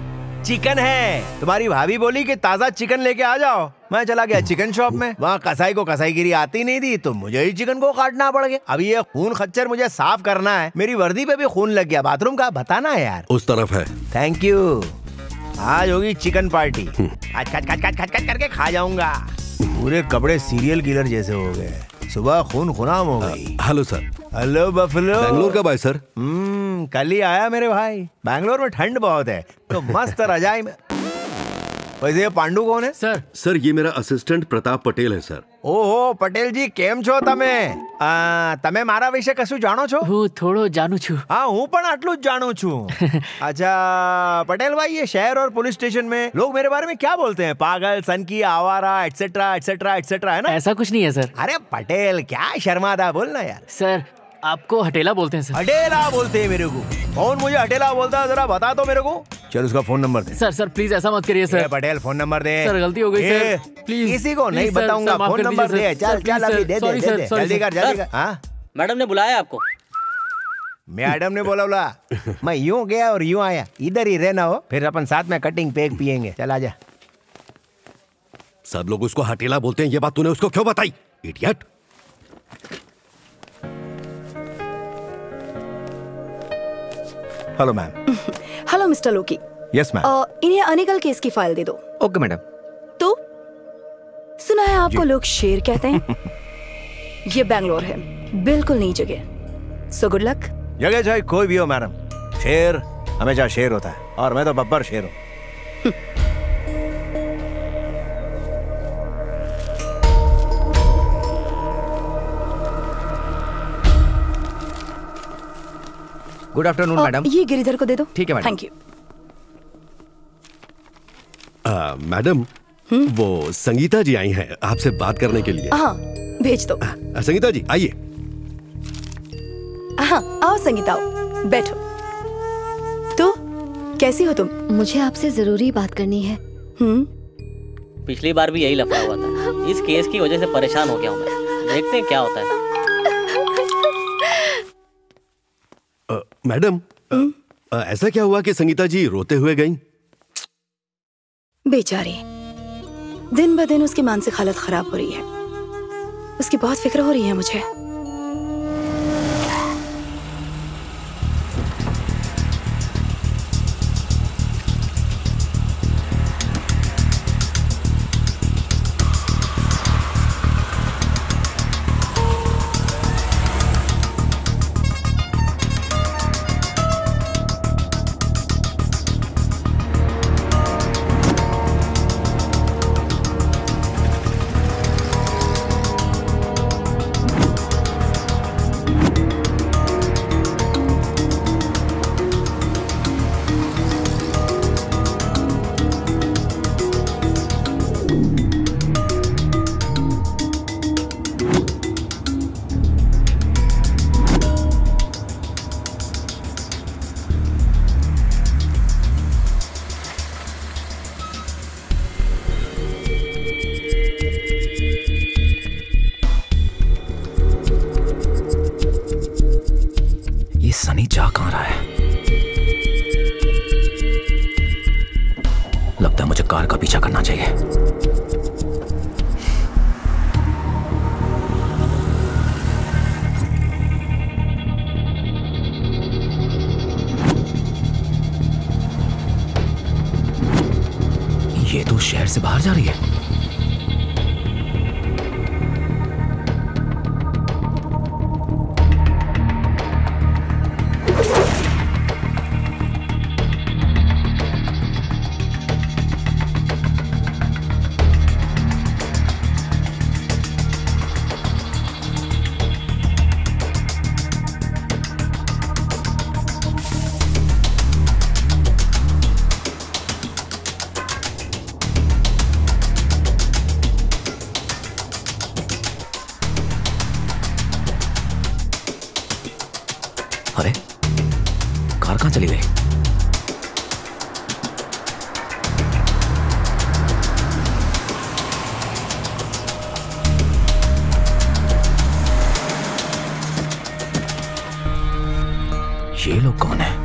चिकन है। तुम्हारी भाभी बोली कि ताजा चिकन लेके आ जाओ। मैं चला गया चिकन शॉप में, वहाँ कसाई को कसाईगिरी आती नहीं थी तो मुझे ही चिकन को काटना पड़ गया। अब ये खून खच्चर मुझे साफ करना है। मेरी वर्दी पे भी खून लग गया। बाथरूम का बताना है यार। उस तरफ है। Thank you. आज होगी चिकन पार्टी। आज खच खच खच खच खच करके खा जाऊंगा। पूरे कपड़े सीरियल किलर जैसे हो गए। सुबह खून खुनाम हो गई। Hello sir. Hello buffalo. Bangalore कब आए सर? कल ही आया मेरे भाई। बैंगलोर में ठंड बहुत है तो मस्त रजाई में। वैसे ये पांडु कौन है? सर ये मेरा असिस्टेंट प्रताप पटेल है सर। ओहो पटेल जी, केम છો તમે? તમે મારા વિશે કશું જાણો છો? હું થોડો જાણું છું। हाँ હું પણ આટલું જ જાણું છું। अच्छा पटेल भाई, ये शहर और पुलिस स्टेशन में लोग मेरे बारे में क्या बोलते हैं? पागल, सनकी, आवारा, एटसेट्रा एटसेट्रा एटसेट्रा, है ना? ऐसा कुछ नहीं है सर। अरे पटेल क्या शर्मादा, बोलना यार। सर आपको हटेला बोलते हैं सर। हटेला बोलते हैं मेरे को? कौन मुझे हटेला बोलता है, जरा बता दो मेरे को। चल उसका phone number they. Sir please ऐसा मत करिए सर। पटेल फोन नंबर दे। सर गलती हो गई सर, प्लीज। किसी को नहीं बताऊंगा। फोन नंबर दे। चल चल अभी दे दे जल्दी कर जल्दी कर। हाँ मैडम ने बुलाया आपको। मैडम ने बोला मैं यूं गया और यूं आया। इधर ही रहना हो, फिर अपन साथ में कटिंग पेक पियेंगे। चल आजा। सब लोग उसको हटेला बोलते हैं, ये बात तूने उसको क्यों बताई? Idiot. Hello ma'am. Hello mister Loki. Yes ma'am. इन्हें अनिकल केस की फाइल दे दो। Okay madam. तो सुना है आपको लोग शेर कहते हैं। ये बैंगलोर है, बिल्कुल नई जगह। So good luck. जगह चाहे कोई भी हो मैडम, शेर हमेशा शेर होता है और मैं तो बब्बर शेर हूँ। Good afternoon madam. ये गिरिधर को दे दो। ठीक है मैडम। Thank you. मैडम वो संगीता जी आई हैं आपसे बात करने के लिए। हाँ भेज दो। संगीता जी आइए। हाँ आओ संगीता आओ, बैठो। तो कैसी हो तुम? मुझे आपसे जरूरी बात करनी है। पिछली बार भी यही लफड़ा हुआ था। इस केस की वजह से परेशान हो गया हूँ मैं। देखते हैं क्या होता है। मैडम ऐसा क्या हुआ कि संगीता जी रोते हुए गईं? बेचारी, दिन ब दिन उसकी मानसिक हालत खराब हो रही है। उसकी बहुत फिक्र हो रही है मुझे। मुझे कार का पीछा करना चाहिए। ये तो शहर से बाहर जा रही है। अरे कार कहाँ चली गई? ये लोग कौन है?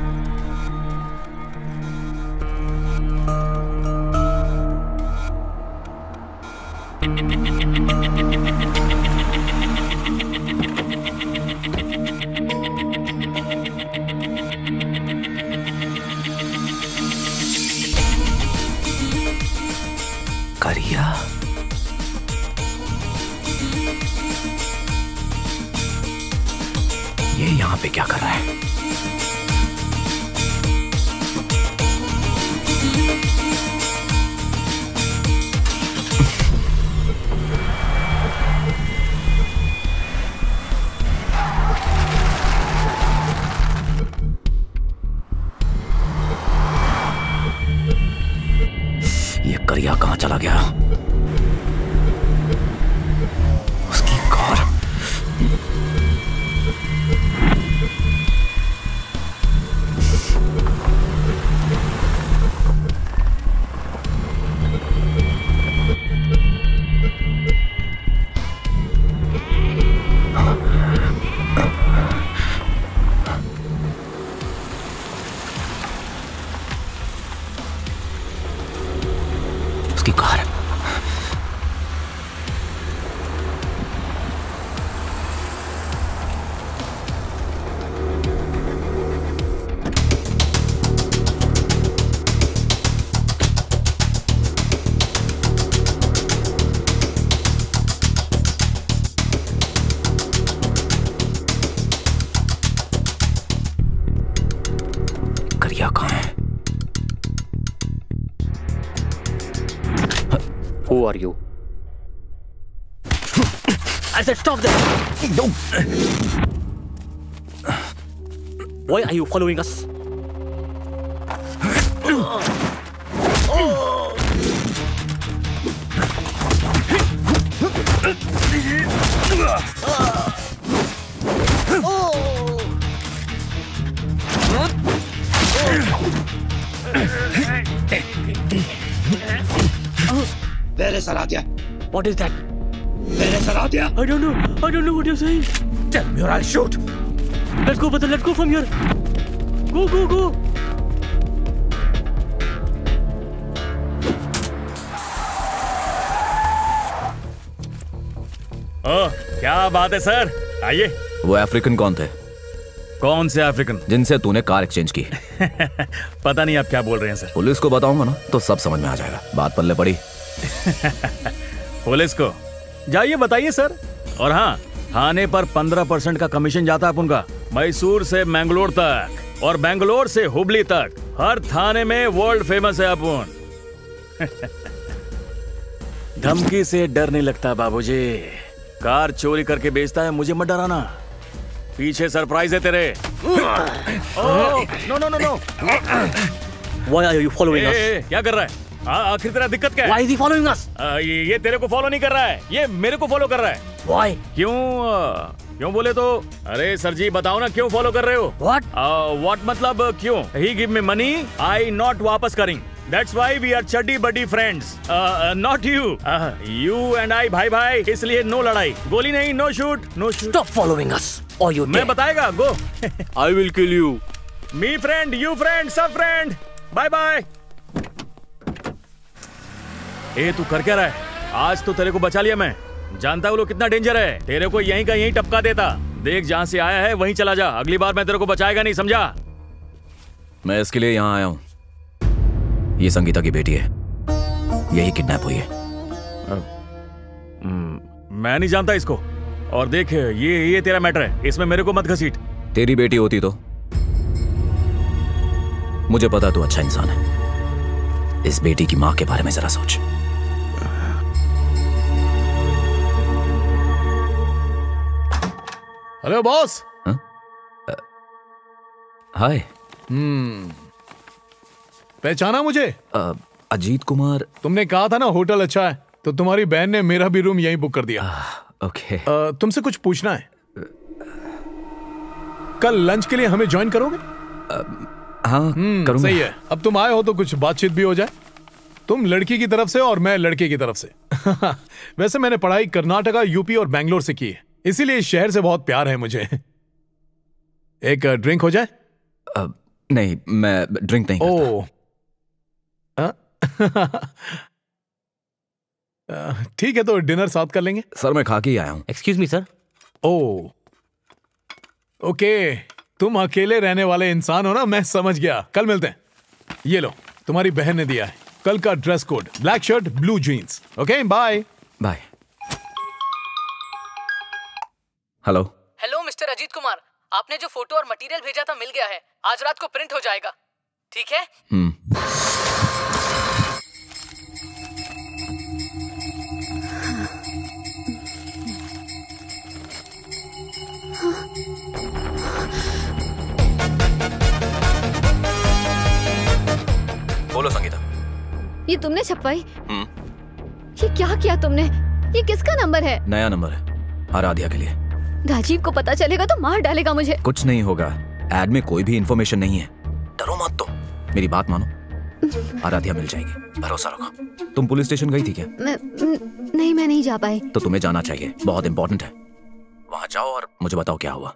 करिया, ये यहां पे क्या कर रहा है? ये करिया कहां चला गया? उसकी कार। उसकी कार। करिया कहाँ है? Who are you? I said stop there! No! Why are you following us? Where is Aradhya? What is that? Where is Aradhya? I don't know. I don't know what you're saying. Tell me or I'll shoot. Let's go, brother. Let's go from here. Go, go, go. ओह, क्या बात है सर, आइए। वो अफ्रीकन कौन थे? कौन से अफ्रीकन? जिनसे तूने कार एक्सचेंज की। पता नहीं आप क्या बोल रहे हैं सर। पुलिस को बताऊंगा ना तो सब समझ में आ जाएगा। बात पल्ले पड़ी। पुलिस को जाइए बताइए सर। और हाँ, थाने पर 15% का कमीशन जाता है उनका। मैसूर से मैंगलोर तक और बेंगलोर से हुबली तक हर थाने में वर्ल्ड फेमस है अपुन। धमकी से डर नहीं लगता बाबूजी। कार चोरी करके बेचता है, मुझे मत डराना। पीछे सरप्राइज है तेरे। No no no no. Why are you following us? क्या कर रहा है? आखिर तेरा दिक्कत क्या है? Why is he following us? ये तेरे को फॉलो नहीं कर रहा है, ये मेरे को फॉलो कर रहा है। Why? क्यों बोले तो? अरे सर जी बताओ ना क्यों फॉलो कर रहे हो? What मतलब क्यों? He give me money, I not वापस करें। That's why we are चड्डी बड्डी friends. Not you. You and I भाई इसलिए नो लड़ाई, गोली नहीं, know shoot, know shoot. Stop following us, or you मैं बताएगा, go. I will kill you. Me friend, you friend, सब friend. Bye bye. ए तू कर क्या रहा है? आज तो तेरे को बचा लिया मैं। जानता हूँ लोग कितना डेंजर है। तेरे को यहीं का यहीं टपका देता। देख जहाँ से आया है वहीं चला जा। अगली बार मैं तेरे को बचाएगा नहीं, समझा? मैं इसके लिए यहाँ आया हूँ। ये संगीता की बेटी है, यही किडनैप हुई है। मैं नहीं जानता इसको। और देख ये तेरा मैटर है, इसमें मेरे को मत घसीट। तेरी बेटी होती तो मुझे पता तू अच्छा इंसान है। इस बेटी की माँ के बारे में जरा सोच। Hello boss. हाय। पहचाना मुझे? अजीत कुमार। तुमने कहा था ना होटल अच्छा है, तो तुम्हारी बहन ने मेरा भी रूम यहीं बुक कर दिया। ओके। तुमसे कुछ पूछना है। कल लंच के लिए हमें ज्वाइन करोगे? हाँ करूंगा। सही है। अब तुम आए हो तो कुछ बातचीत भी हो जाए। तुम लड़की की तरफ से और मैं लड़के की तरफ से। वैसे मैंने पढ़ाई कर्नाटका, यूपी और बैंगलोर से की है, इसीलिए इस शहर से बहुत प्यार है मुझे। एक ड्रिंक हो जाए? नहीं, मैं ड्रिंक नहीं करता। ठीक है, तो डिनर साथ कर लेंगे। सर मैं खा के ही आया हूँ। Excuse me sir. ओके, तुम अकेले रहने वाले इंसान हो ना, मैं समझ गया। कल मिलते हैं। ये लो, तुम्हारी बहन ने दिया है कल का dress code, black shirt, blue jeans. Okay, bye bye. Hello hello mister Ajit Kumar, आपने जो फोटो और मटेरियल भेजा था मिल गया है। आज रात को प्रिंट हो जाएगा, ठीक है? बोलो संगीता। ये तुमने छपवाई? ये क्या किया तुमने? ये किसका नंबर है? नया नंबर है, आराध्या के लिए। राजीव को पता चलेगा तो मार डालेगा मुझे। कुछ नहीं होगा, एड में कोई भी इंफॉर्मेशन नहीं है। डरो मत, तो मेरी बात मानो, आराध्या मिल जाएगी, भरोसा रखो। तुम पुलिस स्टेशन गई थी क्या? नहीं, मैं नहीं जा पाई। तो तुम्हें जाना चाहिए, बहुत इंपॉर्टेंट है। वहां जाओ और मुझे बताओ क्या हुआ।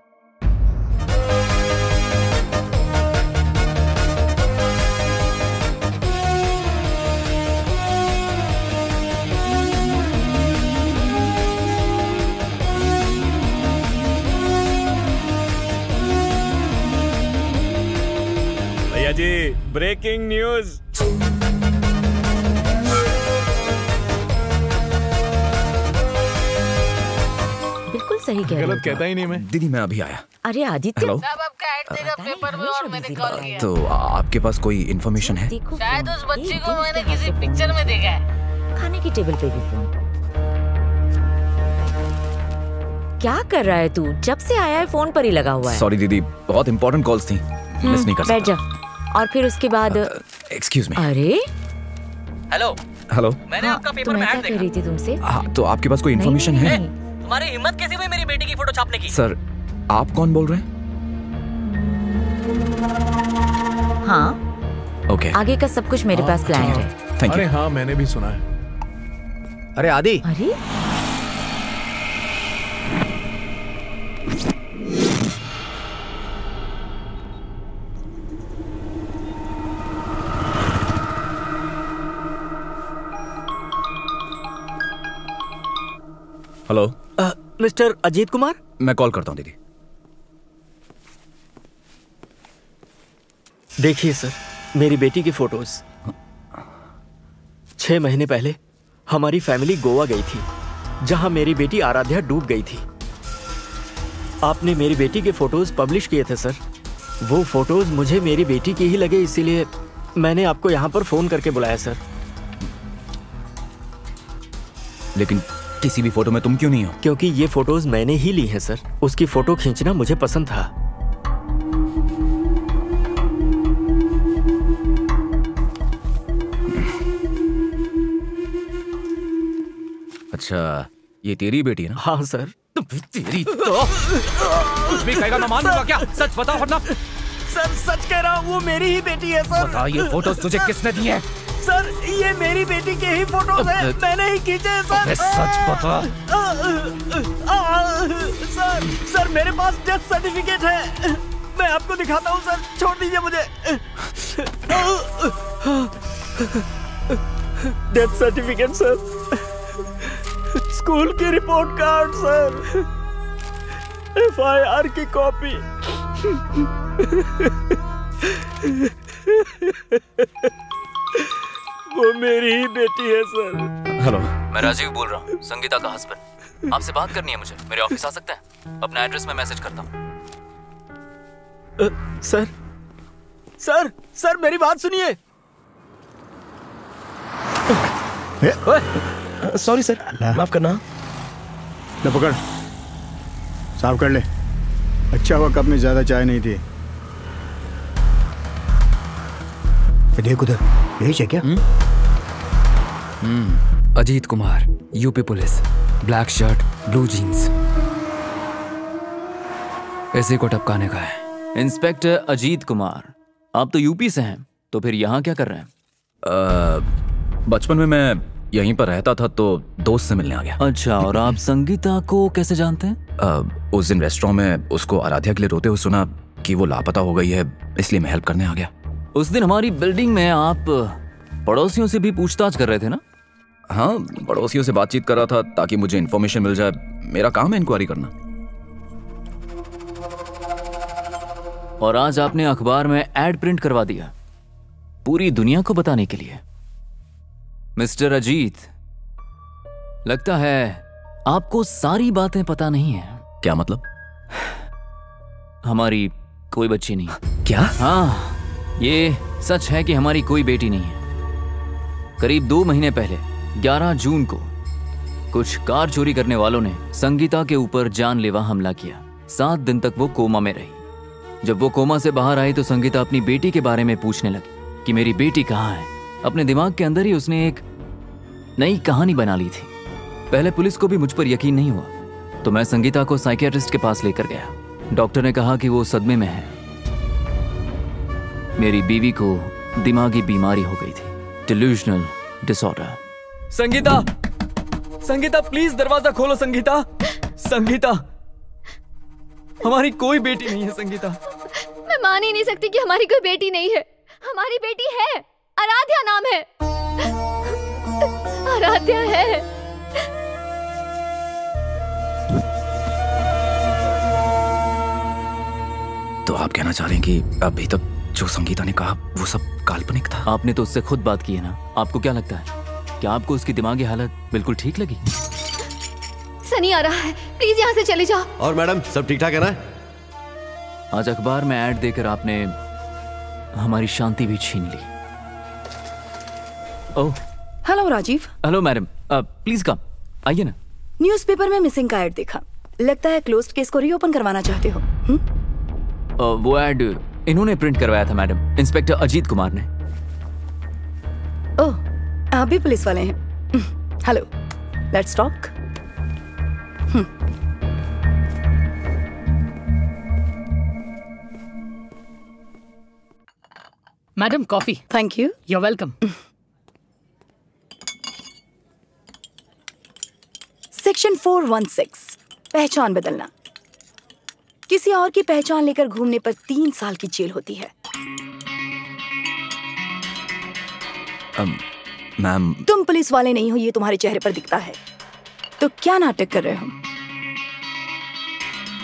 भैया जी, ब्रेकिंग न्यूज। बिल्कुल सही कह रहे हो। गलत कहता ही नहीं मैं। दीदी मैं अभी आया। अरे आदित्य। हेलो। तो आपके पास कोई इन्फॉर्मेशन है? शायद उस बच्ची को मैंने किसी पिक्चर में देखा है। खाने की टेबल पे भी फोन। क्या कर रहा है तू? जब से आया है फोन पर ही लगा हुआ है। सॉरी दीदी, बहुत इंपॉर्टेंट कॉल्स थी, मिस नहीं कर सकता। बैठ जा। और फिर उसके बाद एक्सक्यूज मी। अरे हेलो हेलो। मैंने आपका पेपर में ऐड देखा। रही थी तुमसे। हाँ, तो आपके पास कोई इन्फॉर्मेशन है? तुम्हारी हिम्मत कैसी हुई मेरी बेटी की फोटो छापने की? सर आप कौन बोल रहे हैं? हाँ ओके। आगे का सब कुछ मेरे पास प्लान है। थैंक अरे यू। हाँ, मैंने भी सुना है। अरे आदि। अरे हेलो मिस्टर अजीत कुमार। मैं कॉल करता हूँ दीदी। देखिए सर, मेरी बेटी की फोटोज। 6 महीने पहले हमारी फैमिली गोवा गई थी, जहां मेरी बेटी आराध्या डूब गई थी। आपने मेरी बेटी के फोटोज पब्लिश किए थे सर। वो फोटोज मुझे मेरी बेटी की ही लगे, इसीलिए मैंने आपको यहाँ पर फोन करके बुलाया सर। लेकिन किसी भी फोटो में तुम क्यों नहीं हो? क्योंकि ये फोटोज मैंने ही ली हैं सर। उसकी फोटो खींचना मुझे पसंद था। अच्छा, ये तेरी बेटी है ना? हाँ सर। तेरी तो कुछ भी कहेगा मैं मान लूंगा क्या? सच बताओ वरना। सर सच कह रहा हूँ, वो मेरी ही बेटी है सर। बता, ये फोटोज तुझे किसने दी है? सर ये मेरी बेटी के ही फोटोज हैं, मैंने ही खींचे हैं सर। सच बता। सर मेरे पास डेथ सर्टिफिकेट है, मैं आपको दिखाता हूँ सर। छोड़ दीजिए मुझे। डेथ सर्टिफिकेट सर, स्कूल की रिपोर्ट कार्ड सर, FIR की कॉपी। वो मेरी ही बेटी है सर। हेलो, मैं राजीव बोल रहा हूँ, संगीता का हस्बैंड। आपसे बात करनी है मुझे, मेरे ऑफिस आ सकते हैं? अपना एड्रेस मैं मैसेज करता हूँ। सर सर सर मेरी बात सुनिए। सॉरी सर, माफ करना। ले पकड़, साफ कर ले। अच्छा हुआ कप में ज्यादा चाय नहीं थी। देख उधर, यही है क्या? Ajit Kumar, UP police, black shirt, blue jeans. ऐसे को टपकाने का है। इंस्पेक्टर अजीत कुमार, आप तो यूपी से हैं, तो फिर यहाँ क्या कर रहे हैं? बचपन में मैं यहीं पर रहता था तो दोस्त से मिलने आ गया। अच्छा, और आप संगीता को कैसे जानते हैं? उस दिन रेस्टोरेंट में उसको आराध्या के लिए रोते हुए सुना कि वो लापता हो गई है, इसलिए मैं हेल्प करने आ गया। उस दिन हमारी बिल्डिंग में आप पड़ोसियों से भी पूछताछ कर रहे थे ना? हाँ, पड़ोसियों से बातचीत कर रहा था ताकि मुझे इन्फॉर्मेशन मिल जाए। मेरा काम है इंक्वायरी करना। और आज आपने अखबार में एड प्रिंट करवा दिया, पूरी दुनिया को बताने के लिए। मिस्टर अजीत, लगता है आपको सारी बातें पता नहीं है। क्या मतलब? हमारी कोई बच्ची नहीं। क्या? हाँ, ये सच है कि हमारी कोई बेटी नहीं है। करीब 2 महीने पहले 11 जून को कुछ कार चोरी करने वालों ने संगीता के ऊपर जानलेवा हमला किया। 7 दिन तक वो कोमा में रही। जब वो कोमा से बाहर आई तो संगीता अपनी बेटी के बारे में पूछने लगी कि मेरी बेटी कहाँ है। अपने दिमाग के अंदर ही उसने एक नई कहानी बना ली थी। पहले पुलिस को भी मुझ पर यकीन नहीं हुआ, तो मैं संगीता को साइकियाट्रिस्ट के पास लेकर गया। डॉक्टर ने कहा कि वो सदमे में है। मेरी बीवी को दिमागी बीमारी हो गई थी, delusional disorder. Sangeeta, Sangeeta please दरवाजा खोलो। संगीता, संगीता, हमारी कोई बेटी नहीं है। संगीता, मैं मान ही नहीं सकती कि हमारी कोई बेटी नहीं है। हमारी बेटी है, आराध्या नाम है। आराध्या है। तो आप कहना चाह रहे हैं कि अभी तक जो संगीता ने कहा वो सब काल्पनिक था? आपने तो उससे खुद बात की है ना। आपको क्या लगता है, क्या आपको उसकी दिमागी हालत बिल्कुल ठीक लगी? सनी आ रहा है, प्लीज यहाँ से चले जाओ। और मैडम, सब ठीक ठाक है ना? आज अखबार में ऐड देकर आपने हमारी शांति भी छीन ली। Oh, hello Rajiv. Hello madam, please come, आइए ना। न्यूज़पेपर में मिसिंग का ऐड देखा, लगता है क्लोज्ड केस को रीओपन करवाना चाहते हो। वो ऐड इन्होंने प्रिंट करवाया था मैडम, इंस्पेक्टर अजीत कुमार ने। ओह, आप भी पुलिस वाले हैं? Hello, let's talk. Madam coffee. Thank you. You welcome. Section 416, पहचान बदलना। किसी और की पहचान लेकर घूमने पर 3 साल की जेल होती है। मैम, तुम पुलिस वाले नहीं हो, ये तुम्हारे चेहरे पर दिखता है। तो क्या नाटक कर रहे हो?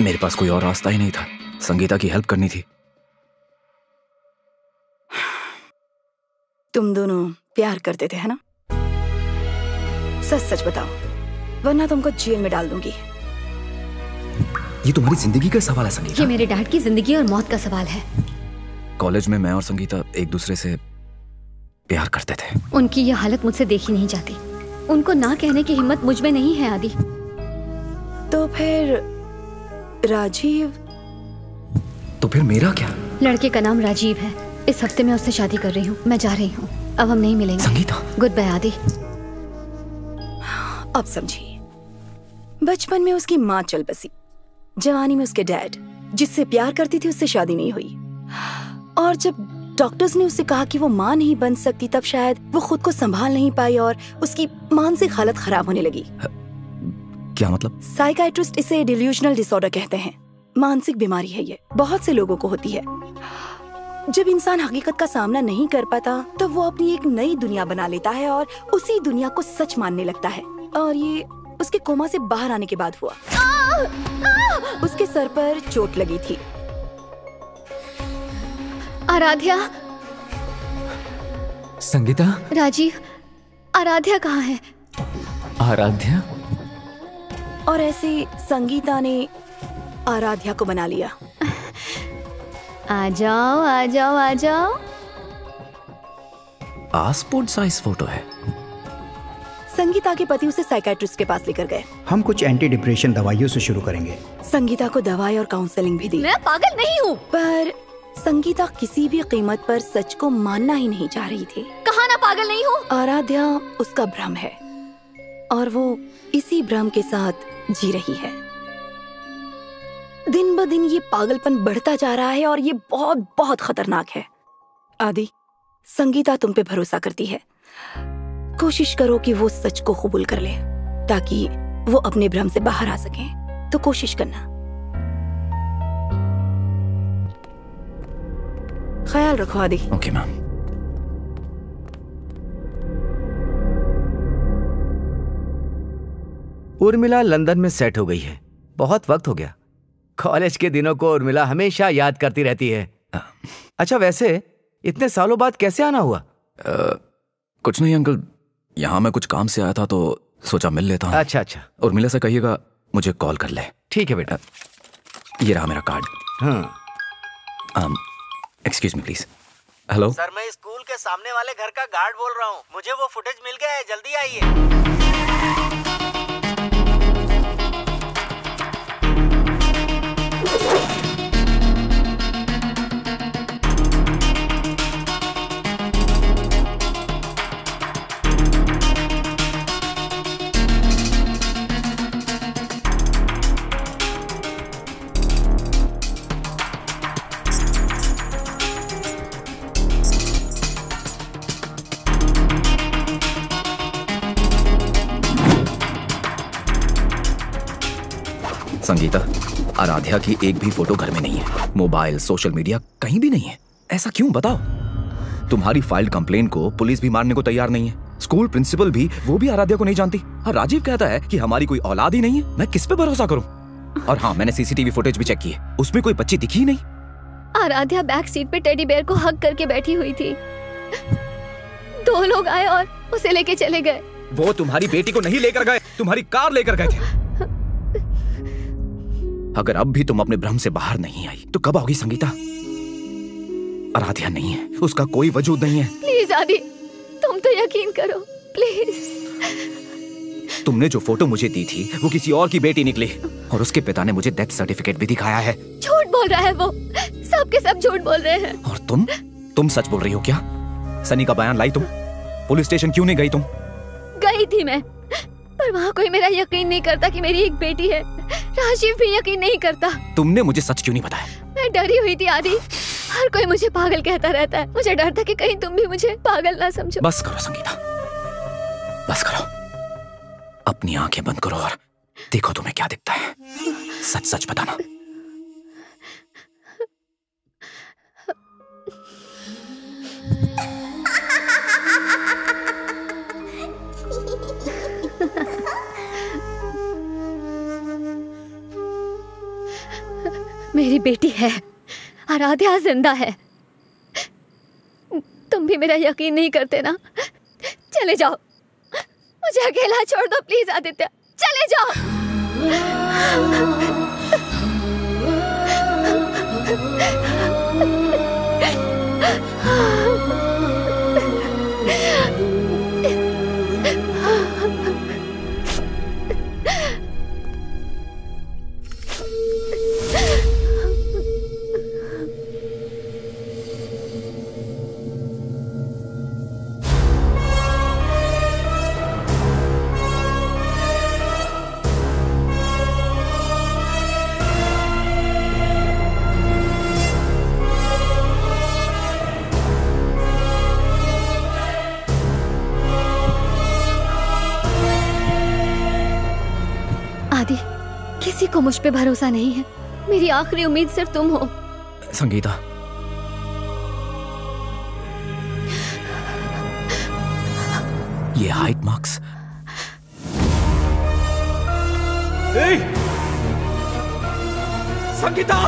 मेरे पास कोई और रास्ता ही नहीं था। संगीता की हेल्प करनी थी। तुम दोनों प्यार करते थे, है ना? सच सच बताओ, वरना तुमको जेल में डाल दूंगी। ये तुम्हारी जिंदगी का सवाल है संगीता। ये मेरे डैड की जिंदगी और मौत का सवाल है। कॉलेज में मैं और संगीता एक दूसरे से प्यार करते थे। उनकी ये हालत मुझसे देखी नहीं जाती। उनको ना कहने की हिम्मत मुझ में नहीं है आदि। तो फिर राजीव? तो फिर मेरा क्या? लड़के का नाम राजीव है। इस हफ्ते मैं उससे शादी कर रही हूँ। मैं जा रही हूँ, अब हम नहीं मिलेंगे। संगीता, गुड बाय आदि। अब समझी। बचपन में उसकी माँ चल बसी, जवानी में उसके डैड, जिससे प्यार करती थी उससे शादी नहीं हुई। और जब डॉक्टर्स ने उससे कहा कि वो माँ नहीं बन सकती, तब शायद वो खुद को संभाल नहीं पाई और उसकी मानसिक हालत खराब होने लगी। क्या मतलब? साइकाइट्रिस्ट इसे डिल्यूजनल डिसऑर्डर कहते हैं। मानसिक बीमारी है ये, बहुत से लोगों को होती है। जब इंसान हकीकत का सामना नहीं कर पाता तो वो अपनी एक नई दुनिया बना लेता है और उसी दुनिया को सच मानने लगता है। और ये उसके कोमा से बाहर आने के बाद हुआ। उसके सर पर चोट लगी थी। आराध्या। संगीता। राजीव, आराध्या कहाँ है? आराध्या? और ऐसे संगीता ने आराध्या को बना लिया। आ जाओ आ जाओ आ जाओ। पासपोर्ट साइज फोटो है। संगीता के पति उसे साइकियाट्रिस्ट के पास लेकर गए। हम कुछ एंटी डिप्रेशन दवाइयों से शुरू करेंगे। संगीता को दवाई और काउंसलिंग भी दी। मैं पागल नहीं हूँ। पर संगीता किसी भी कीमत पर सच को मानना ही नहीं चाह रही थी। कहा ना पागल नहीं हूँ। आराध्या उसका भ्रम है और वो इसी भ्रम के साथ जी रही है। दिन ब दिन ये पागलपन बढ़ता जा रहा है और ये बहुत बहुत खतरनाक है। आदि, संगीता तुम पे भरोसा करती है। कोशिश करो कि वो सच को कबूल कर ले ताकि वो अपने भ्रम से बाहर आ सके। तो कोशिश करना। ख्याल रखो Adi. Okay ma'am. Urmila London में सेट हो गई है। बहुत वक्त हो गया। कॉलेज के दिनों को उर्मिला हमेशा याद करती रहती है। अच्छा, वैसे इतने सालों बाद कैसे आना हुआ? कुछ नहीं अंकल, यहाँ मैं कुछ काम से आया था तो सोचा मिल लेता हूँ। अच्छा अच्छा। उर्मिला से कहिएगा मुझे कॉल कर ले। ठीक है बेटा। ये रहा मेरा कार्ड। हाँ। Excuse me please. Hello sir, मैं स्कूल के सामने वाले घर का गार्ड बोल रहा हूँ। मुझे वो फुटेज मिल गया है, जल्दी आइए। संगीता, आराध्या की एक भी फोटो घर में नहीं है। मोबाइल, सोशल मीडिया कहीं भी नहीं है। ऐसा क्यों बताओ? तुम्हारी फाइल्ड कंप्लेन को पुलिस भी मारने को तैयार नहीं है। स्कूल प्रिंसिपल भी, वो भी आराध्या को नहीं जानती। और राजीव कहता है कि हमारी कोई औलाद ही नहीं है। मैं किस पे भरोसा करूं? और हाँ, मैंने सीसीटीवी फुटेज भी चेक की है, उसमें कोई बच्ची दिखी ही नहीं। आराध्या बैक सीट पे टेडी बेयर को हग करके बैठी हुई थी। 2 लोग आए और उसे लेके चले गए। वो तुम्हारी बेटी को नहीं लेकर गए, तुम्हारी कार लेकर गए थे। अगर अब भी तुम अपने भ्रम से बाहर नहीं आई तो कब आओगी संगीता? आराध्या नहीं है, उसका कोई वजूद नहीं है। प्लीज आदि, तुम तो यकीन करो प्लीज। तुमने जो फोटो मुझे दी थी वो किसी और की बेटी निकली और उसके पिता ने मुझे डेथ सर्टिफिकेट भी दिखाया है। झूठ बोल रहा है वो, सब के सब झूठ बोल रहे हैं। और तुम सच बोल रही हो क्या? सनी का बयान लाई तुम? पुलिस स्टेशन क्यों नहीं गई तुम? गई थी मैं, पर वहाँ कोई मेरा यकीन नहीं करता कि मेरी एक बेटी है। राजीव भी यकीन नहीं करता। तुमने मुझे सच क्यों नहीं बताया? मैं डरी हुई थी आदि। हर कोई मुझे पागल कहता रहता है। मुझे डर था कि कहीं तुम भी मुझे पागल ना समझो। बस करो संगीता, बस करो। अपनी आंखें बंद करो और देखो तुम्हें क्या दिखता है। सच सच बताना। मेरी बेटी है, आराध्या जिंदा है। तुम भी मेरा यकीन नहीं करते ना? चले जाओ, मुझे अकेला छोड़ दो प्लीज आदित्य, चले जाओ। आदि, किसी को मुझ पे भरोसा नहीं है। मेरी आखिरी उम्मीद सिर्फ तुम हो। संगीता, ये हाइट मार्क्स। संगीता!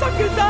संगीता!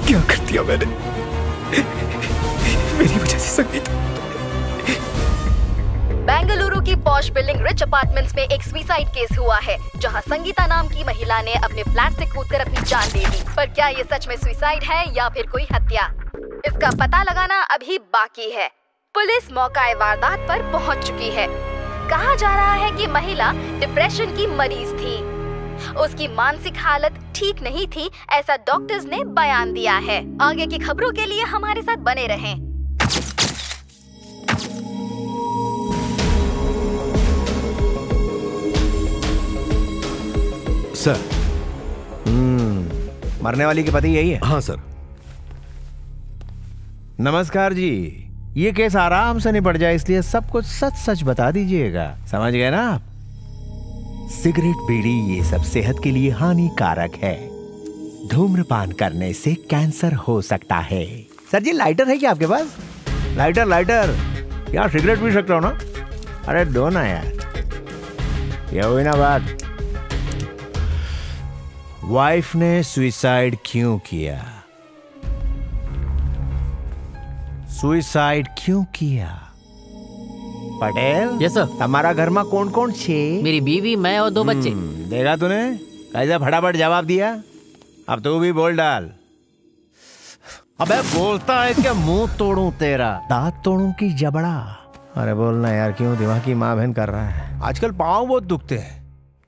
क्या कर दिया मैंने? मेरी वजह से संगीता। बेंगलुरु की पॉश बिल्डिंग रिच अपार्टमेंट्स में एक सुसाइड केस हुआ है, जहां संगीता नाम की महिला ने अपने फ्लैट से कूदकर अपनी जान दे दी। पर क्या ये सच में सुसाइड है या फिर कोई हत्या, इसका पता लगाना अभी बाकी है। पुलिस मौका वारदात पर पहुंच चुकी है। कहा जा रहा है कि महिला डिप्रेशन की मरीज थी, उसकी मानसिक हालत ठीक नहीं थी, ऐसा डॉक्टर्स ने बयान दिया है। आगे की खबरों के लिए हमारे साथ बने रहें। सर। मरने वाली के पति यही है? हाँ सर। नमस्कार जी, ये केस आराम से निपट जाए इसलिए सब कुछ सच सच बता दीजिएगा, समझ गए ना आप? सिगरेट बीड़ी ये सब सेहत के लिए हानिकारक है। धूम्रपान करने से कैंसर हो सकता है। सर जी लाइटर है क्या आपके पास? लाइटर लाइटर, यहाँ सिगरेट पी सकते हो ना? अरे दो ना यार। ये हुई ना बात। वाइफ ने सुसाइड क्यों किया? सुसाइड क्यों किया? पटेल। Yes sir. हमारा घर में कौन कौन छे? मेरी बीवी, मैं और 2 बच्चे। देखा तूने कैसे फटाफट जवाब दिया? अब तू भी बोल डाल। अबे बोलता है क्या? मुंह तोड़ूं तेरा, दांत तोड़ूं की जबड़ा? अरे बोलना यार, क्यों दिमाग की माँ बहन कर रहा है? आजकल पाँव बहुत दुखते हैं।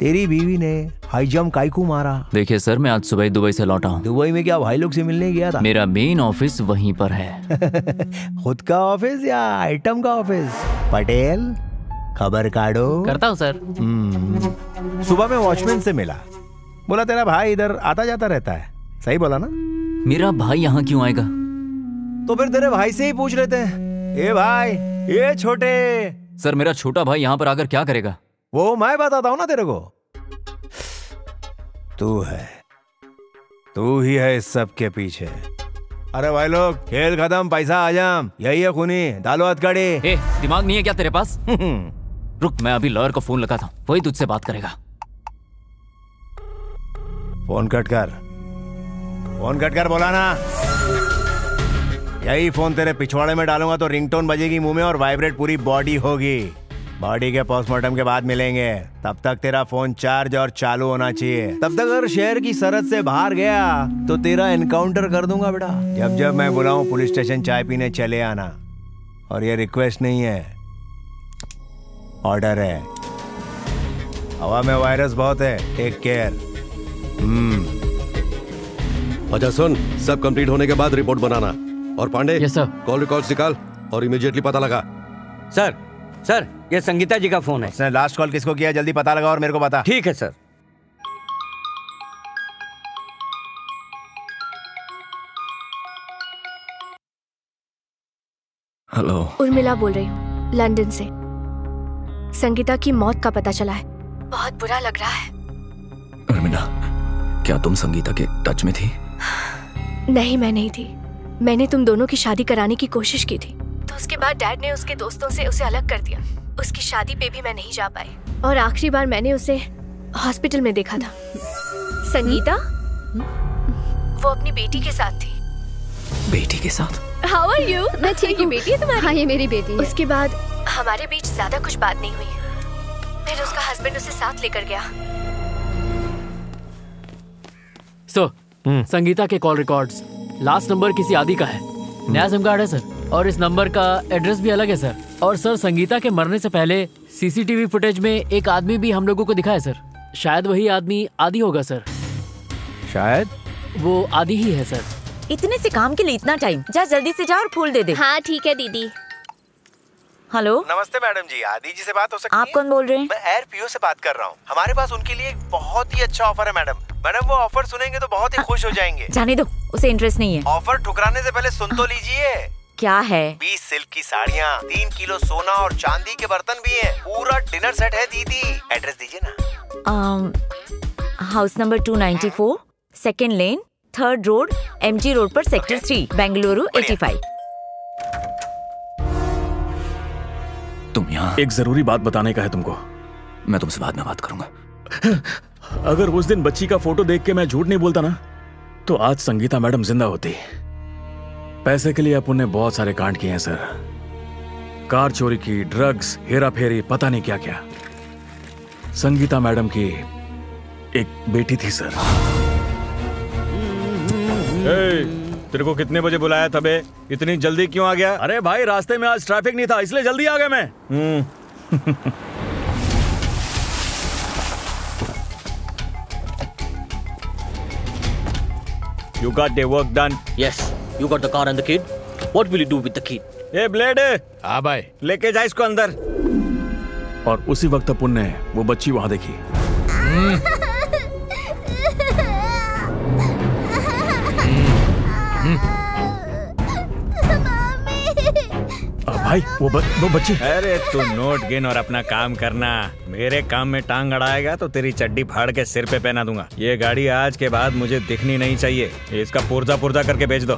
तेरी बीवी ने हाई जंप काईकू मारा। देखिए सर, मैं आज सुबह दुबई से लौटा हूँ। दुबई में क्या भाई लोग से मिलने गया था? मेरा मेन ऑफिस वहीं पर है। खुद का ऑफिस या आइटम का ऑफिस? पटेल खबर काटो। करता हूँ सर। सुबह में वॉचमैन से मिला, बोला तेरा भाई इधर आता जाता रहता है। सही बोला ना? मेरा भाई यहाँ क्यों आएगा? तो फिर तेरे भाई से ही पूछ लेते हैं। ए भाई, ए छोटे। सर मेरा छोटा भाई यहाँ पर आकर क्या करेगा? वो मैं बताता हूँ ना तेरे को। तू है, तू ही है इस सब के पीछे। अरे भाई लोग, खेल खत्म, पैसा आजाम, यही है खूनी। डालो हथकड़ी। ए, दिमाग नहीं है क्या तेरे पास? रुक, मैं अभी लॉयर को फोन लगाता हूँ, वही तुझसे बात करेगा। फोन कट कर, फोन कट कर, बोला ना। यही फोन तेरे पिछवाड़े में डालूंगा तो रिंगटोन बजेगी मुंह में और वाइब्रेट पूरी बॉडी होगी। बॉडी के पोस्टमार्टम के बाद मिलेंगे। तब तक तेरा फोन चार्ज और चालू होना चाहिए। तब तक अगर शहर की सरहद से बाहर गया तो तेरा एनकाउंटर कर दूंगा बेटा। जब जब मैं बुलाऊं पुलिस स्टेशन चाय पीने चले आना। और ये रिक्वेस्ट नहीं है, ऑर्डर है। हवा में वायरस बहुत है, टेक केयर। अच्छा सुन, सब कंप्लीट होने के बाद रिपोर्ट बनाना। और Pandey, yes sir. Call record निकाल और इमीडिएटली पता लगा। सर ये संगीता जी का फोन है। उसने लास्ट कॉल किसको किया? जल्दी पता लगा और मेरे को बता। ठीक है सर। हेलो, उर्मिला बोल रही हूँ, लंदन से। संगीता की मौत का पता चला है, बहुत बुरा लग रहा है। उर्मिला, क्या तुम संगीता के टच में थी? नहीं, मैं नहीं थी। मैंने तुम दोनों की शादी कराने की कोशिश की थी, तो उसके बाद डैड ने उसके दोस्तों से उसे अलग कर दिया। उसकी शादी पे भी मैं नहीं जा पाई और आखिरी बार मैंने उसे हॉस्पिटल में देखा था। संगीता वो अपनी बेटी के साथ थी। बेटी के साथ? How are you? मैं ठीक हूँ। बेटी है तुम्हारी? हाँ, ये मेरी बेटी है। उसके बाद हमारे बीच ज्यादा कुछ बात नहीं हुई। फिर उसका हस्बैंड उसे साथ लेकर गया। संगीता के कॉल रिकॉर्ड्स, लास्ट नंबर किसी आदि का है, नया सिम कार्ड है सर, और इस नंबर का एड्रेस भी अलग है सर। और सर संगीता के मरने से पहले सीसीटीवी फुटेज में एक आदमी भी हम लोगों को दिखा है सर। शायद वही आदमी आदि होगा सर। शायद वो आदि ही है सर। इतने से काम के लिए इतना टाइम? जा जल्दी से जा और फूल दे दे। हाँ ठीक है दीदी। हेलो, नमस्ते मैडम जी, आदि जी से बात हो सकती है? आप कौन बोल रहे हैं? मैं एयर पीओ से बात कर रहा हूँ। हमारे पास उनके लिए एक बहुत ही अच्छा ऑफर है मैडम। मैडम वो ऑफर सुनेंगे तो बहुत ही खुश हो जाएंगे। जाने दो, उसे इंटरेस्ट नहीं है। ऑफर ठुकराने से पहले सुन तो लीजिए। क्या है? 20 सिल्क की साड़ियाँ, 3 किलो सोना और चांदी के बर्तन भी है, पूरा डिनर सेट है दीदी। एड्रेस दीजिए ना। हाउस नंबर 294, सेकेंड लेन, 3rd रोड, MG रोड पर, सेक्टर 3, बेंगलुरु 85। तुम यहाँ? एक जरूरी बात बताने का है तुमको। मैं तुमसे बाद में बात करूंगा। अगर उस दिन बच्ची का फोटो देख के मैं झूठ नहीं बोलता ना, तो आज संगीता मैडम जिंदा होती। पैसे के लिए अपन ने बहुत सारे कांड किए हैं सर। कार चोरी की, ड्रग्स, हेरा फेरी, पता नहीं क्या क्या। संगीता मैडम की एक बेटी थी सर। तेरे को कितने बजे बुलाया था बे? इतनी जल्दी क्यों आ गया? अरे भाई रास्ते में आज ट्रैफिक नहीं था, इसलिए जल्दी आ गया मैं। You got the work done? Yes. You got the car and the kid. What will you do with the kid? A blade, हाँ भाई, लेके जा इसको अंदर। और उसी वक्त अपन ने वो बच्ची वहां देखी। भाई वो बच्ची। अरे तू नोट गिन और अपना काम करना। मेरे काम में टांग अड़ाएगा तो तेरी चड्डी फाड़ के सिर पे पहना दूंगा। ये गाड़ी आज के बाद मुझे दिखनी नहीं चाहिए। इसका पुर्जा पुर्जा करके बेच दो।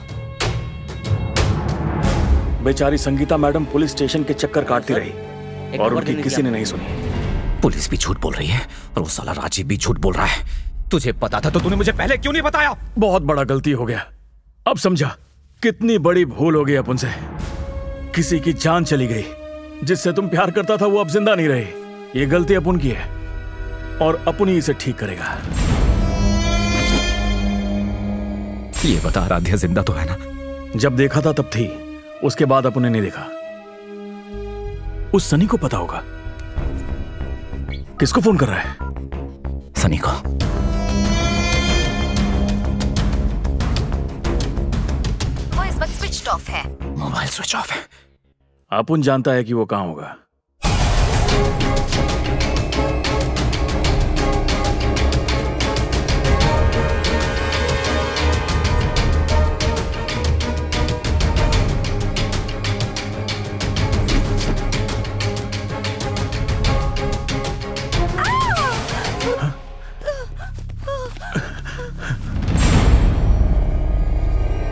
बेचारी संगीता मैडम पुलिस स्टेशन के चक्कर काटती रही और उनकी किसी ने नहीं सुनी। पुलिस भी झूठ बोल रही है और वो साला राजीव भी झूठ बोल रहा है। तुझे पता था तो तूने मुझे पहले क्यों नहीं बताया? बहुत बड़ा गलती हो गया। अब समझा कितनी बड़ी भूल हो गई अपन से। किसी की जान चली गई, जिससे तुम प्यार करता था वो अब जिंदा नहीं रही। ये गलती अपन की है और अपन ही इसे ठीक करेगा। ये बता, आराध्या जिंदा तो है ना? जब देखा था तब थी, उसके बाद अपन ने नहीं देखा। उस सनी को पता होगा। किसको फोन कर रहा है? सनी को। वो इस वक्त स्विच ऑफ है। मोबाइल स्विच ऑफ है। अपन जानता है कि वो कहां होगा।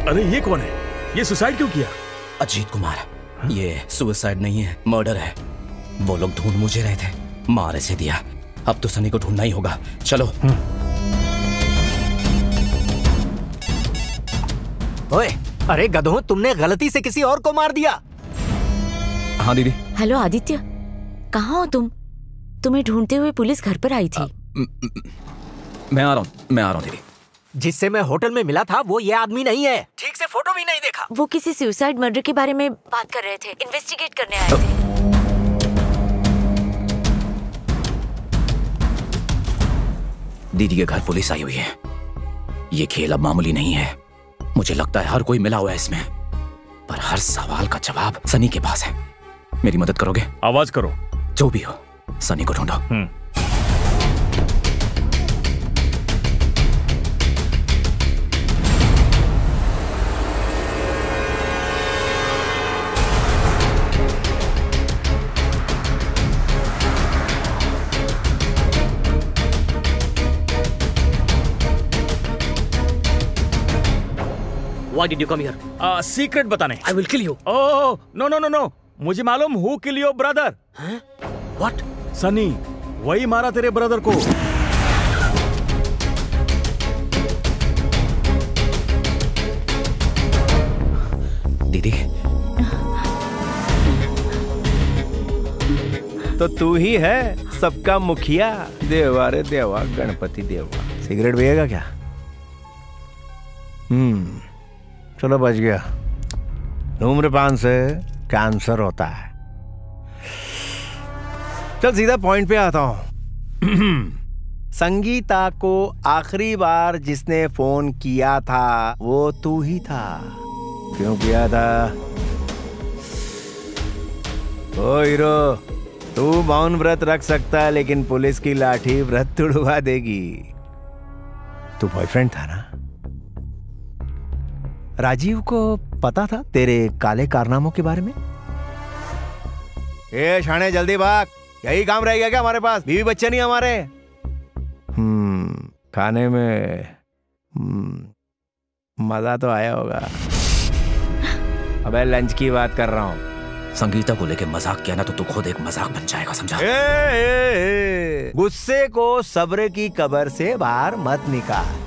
अरे ये कौन है? ये सुसाइड क्यों किया? अजीत कुमार। ये सुसाइड नहीं है, मर्डर है। वो लोग ढूंढ मुझे रहे थे, मार ऐसे दिया। अब तो सनी को ढूंढना ही होगा। चलो। ओए, अरे गधों, तुमने गलती से किसी और को मार दिया। हाँ दीदी। हेलो आदित्य, कहाँ हो तुम? तुम्हें ढूंढते हुए पुलिस घर पर आई थी। मैं आ रहा हूँ दीदी। जिससे मैं होटल में मिला था वो ये आदमी नहीं है। ठीक से फोटो भी नहीं देखा। वो किसी सुसाइड मर्डर के बारे में बात कर रहे थे, इन्वेस्टिगेट करने आए थे। दीदी के घर पुलिस आई हुई है। ये खेल अब मामूली नहीं है। मुझे लगता है हर कोई मिला हुआ है इसमें, पर हर सवाल का जवाब सनी के पास है। मेरी मदद करोगे? आवाज करो। जो भी हो, सनी को ढूंढो। Why did you come here? Secret बताने। I will kill you. Oh, no. मुझे मालूम who kill your brother. What? Sunny, वही मारा तेरे ब्रदर को। दीदी। तो तू ही है सबका मुखिया। देवा रे देवा, गणपति देवा। सिगरेट पिएगा क्या? चलो बच गया। धूम्रपान से कैंसर होता है। चल सीधा पॉइंट पे आता हूं। संगीता को आखिरी बार जिसने फोन किया था वो तू ही था। क्यों किया था? ओ हीरो, तू मौन व्रत रख सकता है लेकिन पुलिस की लाठी व्रत तुड़वा देगी। तू बॉयफ्रेंड था ना? राजीव को पता था तेरे काले कारनामों के बारे में? ए शाने जल्दी भाग, यही काम रह गया क्या हमारे पास? बीवी बच्चे नहीं हमारे? खाने में मजा तो आया होगा। अबे लंच की बात कर रहा हूँ। संगीता को लेके मजाक किया ना तो तू खुद एक मजाक बन जाएगा, समझा? गुस्से को सब्र की कब्र से बाहर मत निकाल।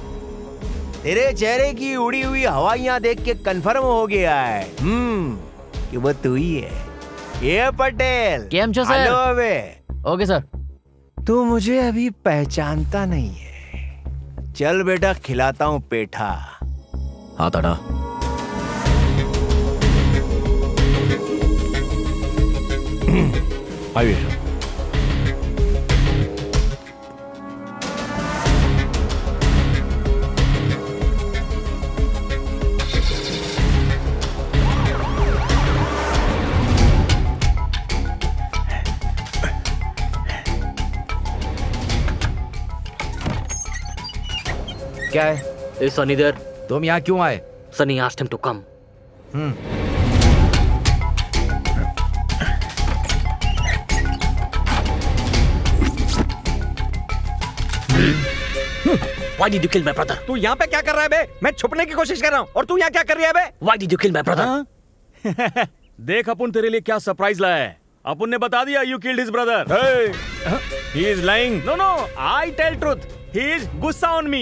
तेरे चेहरे की उड़ी हुई हवाइयां देख के कंफर्म हो गया है कि वो तू ही है। ये पटेल केम छो सर? हेलो अबे। Okay sir. तू मुझे अभी पहचानता नहीं है। चल बेटा खिलाता हूँ पेठा। हाथ हटा। आइए। क्या है? Is Sunny there? तुम यहाँ क्यों आए? Sunny asked him to come. Why did you kill my brother? तू यहाँ पे क्या कर रहा है बे? मैं छुपने की कोशिश कर रहा हूँ और तू यहाँ क्या कर रही है बे? Why did you kill my brother? देख अपन तेरे लिए क्या सरप्राइज लाया है। अपन ने बता दिया you killed his brother. Hey, he is lying. No, no, I tell truth. He is गुस्सा on me.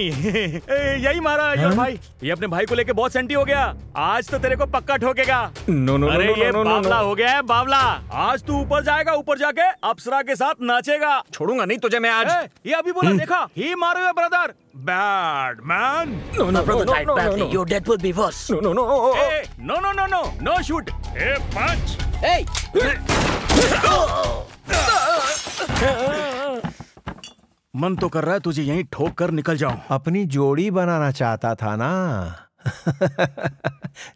यही मारा योर भाई। ये अपने भाई को लेके बहुत सेंटी हो गया। आज तो तेरे को पक्का ठोकेगा। नो नो अरे नो ये नो बावला हो गया है बावला। आज तू ऊपर जाएगा, ऊपर जाके अप्सरा के साथ नाचेगा। छोड़ूंगा नहीं तुझे मैं आज। ये अभी बोला देखा, he मारो your brother. Bad man. No, my brother died badly. Your death will be worse. No, no, no. Hey, no shoot. Hey, punch. Hey. मन तो कर रहा है तुझे यहीं ठोक कर निकल जाऊं। अपनी जोड़ी बनाना चाहता था ना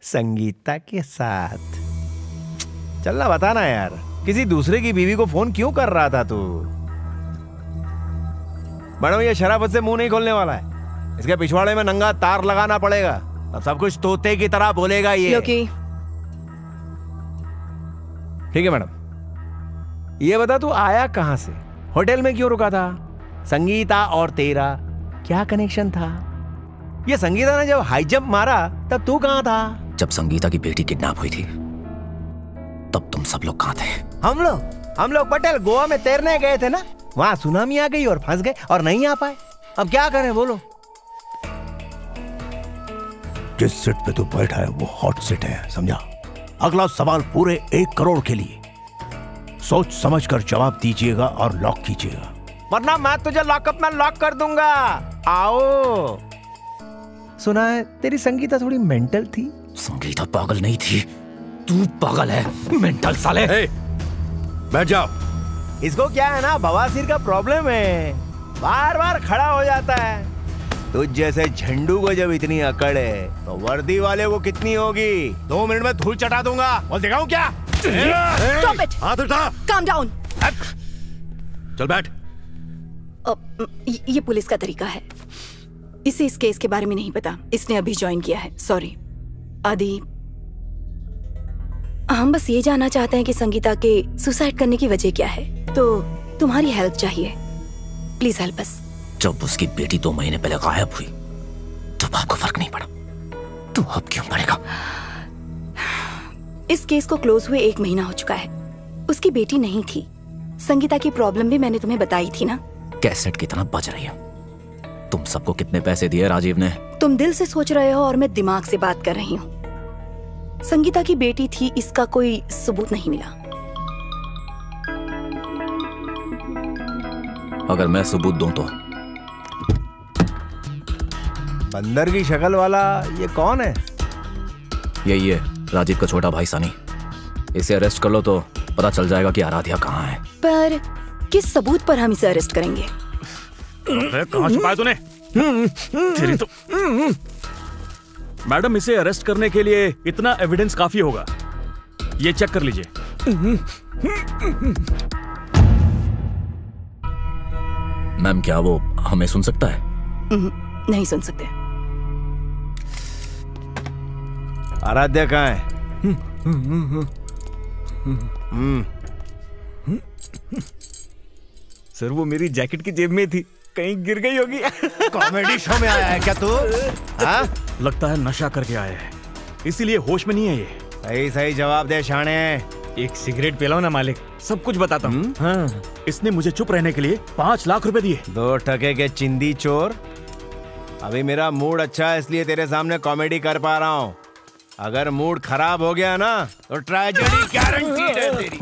संगीता के साथ। चलना बताना यार, किसी दूसरे की बीवी को फोन क्यों कर रहा था तू? बड़ो ये शराफत से मुंह नहीं खोलने वाला है। इसके पिछवाड़े में नंगा तार लगाना पड़ेगा, अब सब कुछ तोते की तरह बोलेगा ये। ठीक है मैडम, ये बता तू आया कहां से? होटल में क्यों रुका था? संगीता और तेरा क्या कनेक्शन था? ये संगीता ने जब हाई जंप मारा तब तू कहां था? जब संगीता की बेटी किडनैप हुई थी तब तुम सब लोग कहां थे? हम लोग पटेल गोवा में तैरने गए थे ना, वहां सुनामी आ गई और फंस गए और नहीं आ पाए। अब क्या करें बोलो? जिस सीट पे तू बैठा है वो हॉट सीट है, समझा? अगला सवाल पूरे 1 करोड़ के लिए सोच समझ कर जवाब दीजिएगा और लॉक कीजिएगा, वरना मैं तुझे लॉकअप में लॉक कर दूंगा। आओ। सुना है तेरी संगीता थोड़ी मेंटल थी। संगीता पागल नहीं थी, तू पागल है, मेंटल साले। बैठ जाओ। इसको क्या है ना, बवासीर का प्रॉब्लम है, बार बार खड़ा हो जाता है। तुझ जैसे झंडू को जब इतनी अकड़ है तो वर्दी वाले को कितनी होगी? 2 मिनट में धूल चटा दूंगा। बोल दिखाऊं क्या? Stop it! हाथ उठा। Calm down. चल बैठ। ये पुलिस का तरीका है, इसे इस केस के बारे में नहीं पता, इसने अभी ज्वाइन किया है। सॉरी आदि, हम बस ये जानना चाहते हैं कि संगीता के सुसाइड करने की वजह क्या है, तो तुम्हारी हेल्प चाहिए। Please help us. जब उसकी बेटी 2 महीने पहले गायब हुई तब आपको फर्क नहीं पड़ा, तो अब क्यों पड़ेगा? इस केस को क्लोज हुए 1 महीना हो चुका है। उसकी बेटी नहीं थी। संगीता की प्रॉब्लम भी मैंने तुम्हें बताई थी ना। कैसेट कितना बज रही है? तुम सबको कितने पैसे दिए राजीव ने? तुम दिल से सोच रहे हो और मैं दिमाग से बात कर रही हूँ। संगीता की बेटी थी, इसका कोई सबूत नहीं मिला। अगर मैं सबूत दूं तो? बंदर की शक्ल वाला ये कौन है? यही है राजीव का छोटा भाई सनी। इसे अरेस्ट कर लो तो पता चल जाएगा कि आराध्या कहाँ है। पर किस सबूत पर हम इसे अरेस्ट करेंगे? कहाँ छुपाया तूने? तेरी तो मैडम, इसे अरेस्ट करने के लिए इतना एविडेंस काफी होगा। ये चेक कर लीजिए। मैम, क्या वो हमें सुन सकता है? नहीं सुन सकते। आराध्या कहाँ है? सर, वो मेरी जैकेट की जेब में थी, कहीं गिर गई होगी। कॉमेडी शो में आया है क्या तू? हाँ? लगता है नशा करके आया है, इसीलिए होश में नहीं है ये। सही सही जवाब दे शाणे। एक सिगरेट पिलाओ ना मालिक, सब कुछ बताता हूँ। हाँ, इसने मुझे चुप रहने के लिए 5 लाख रुपए दिए। 2 टके के चिंदी चोर। अभी मेरा मूड अच्छा है इसलिए तेरे सामने कॉमेडी कर पा रहा हूँ। अगर मूड खराब हो गया ना तो ट्रेजेडी गारंटीड है तेरी।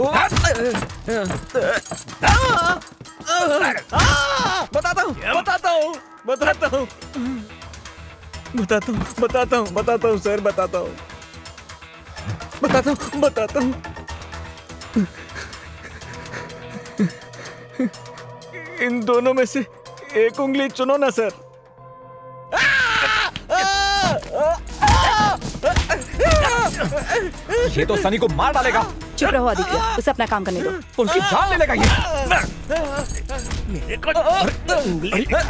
बताता हूँ सर, बताता हूँ। इन दोनों में से एक उंगली चुनो ना सर। ये तो सनी को मार डालेगा। चुप रहो आदित्य, उसे अपना काम करने दो। उसकी जान ले लेगा ये।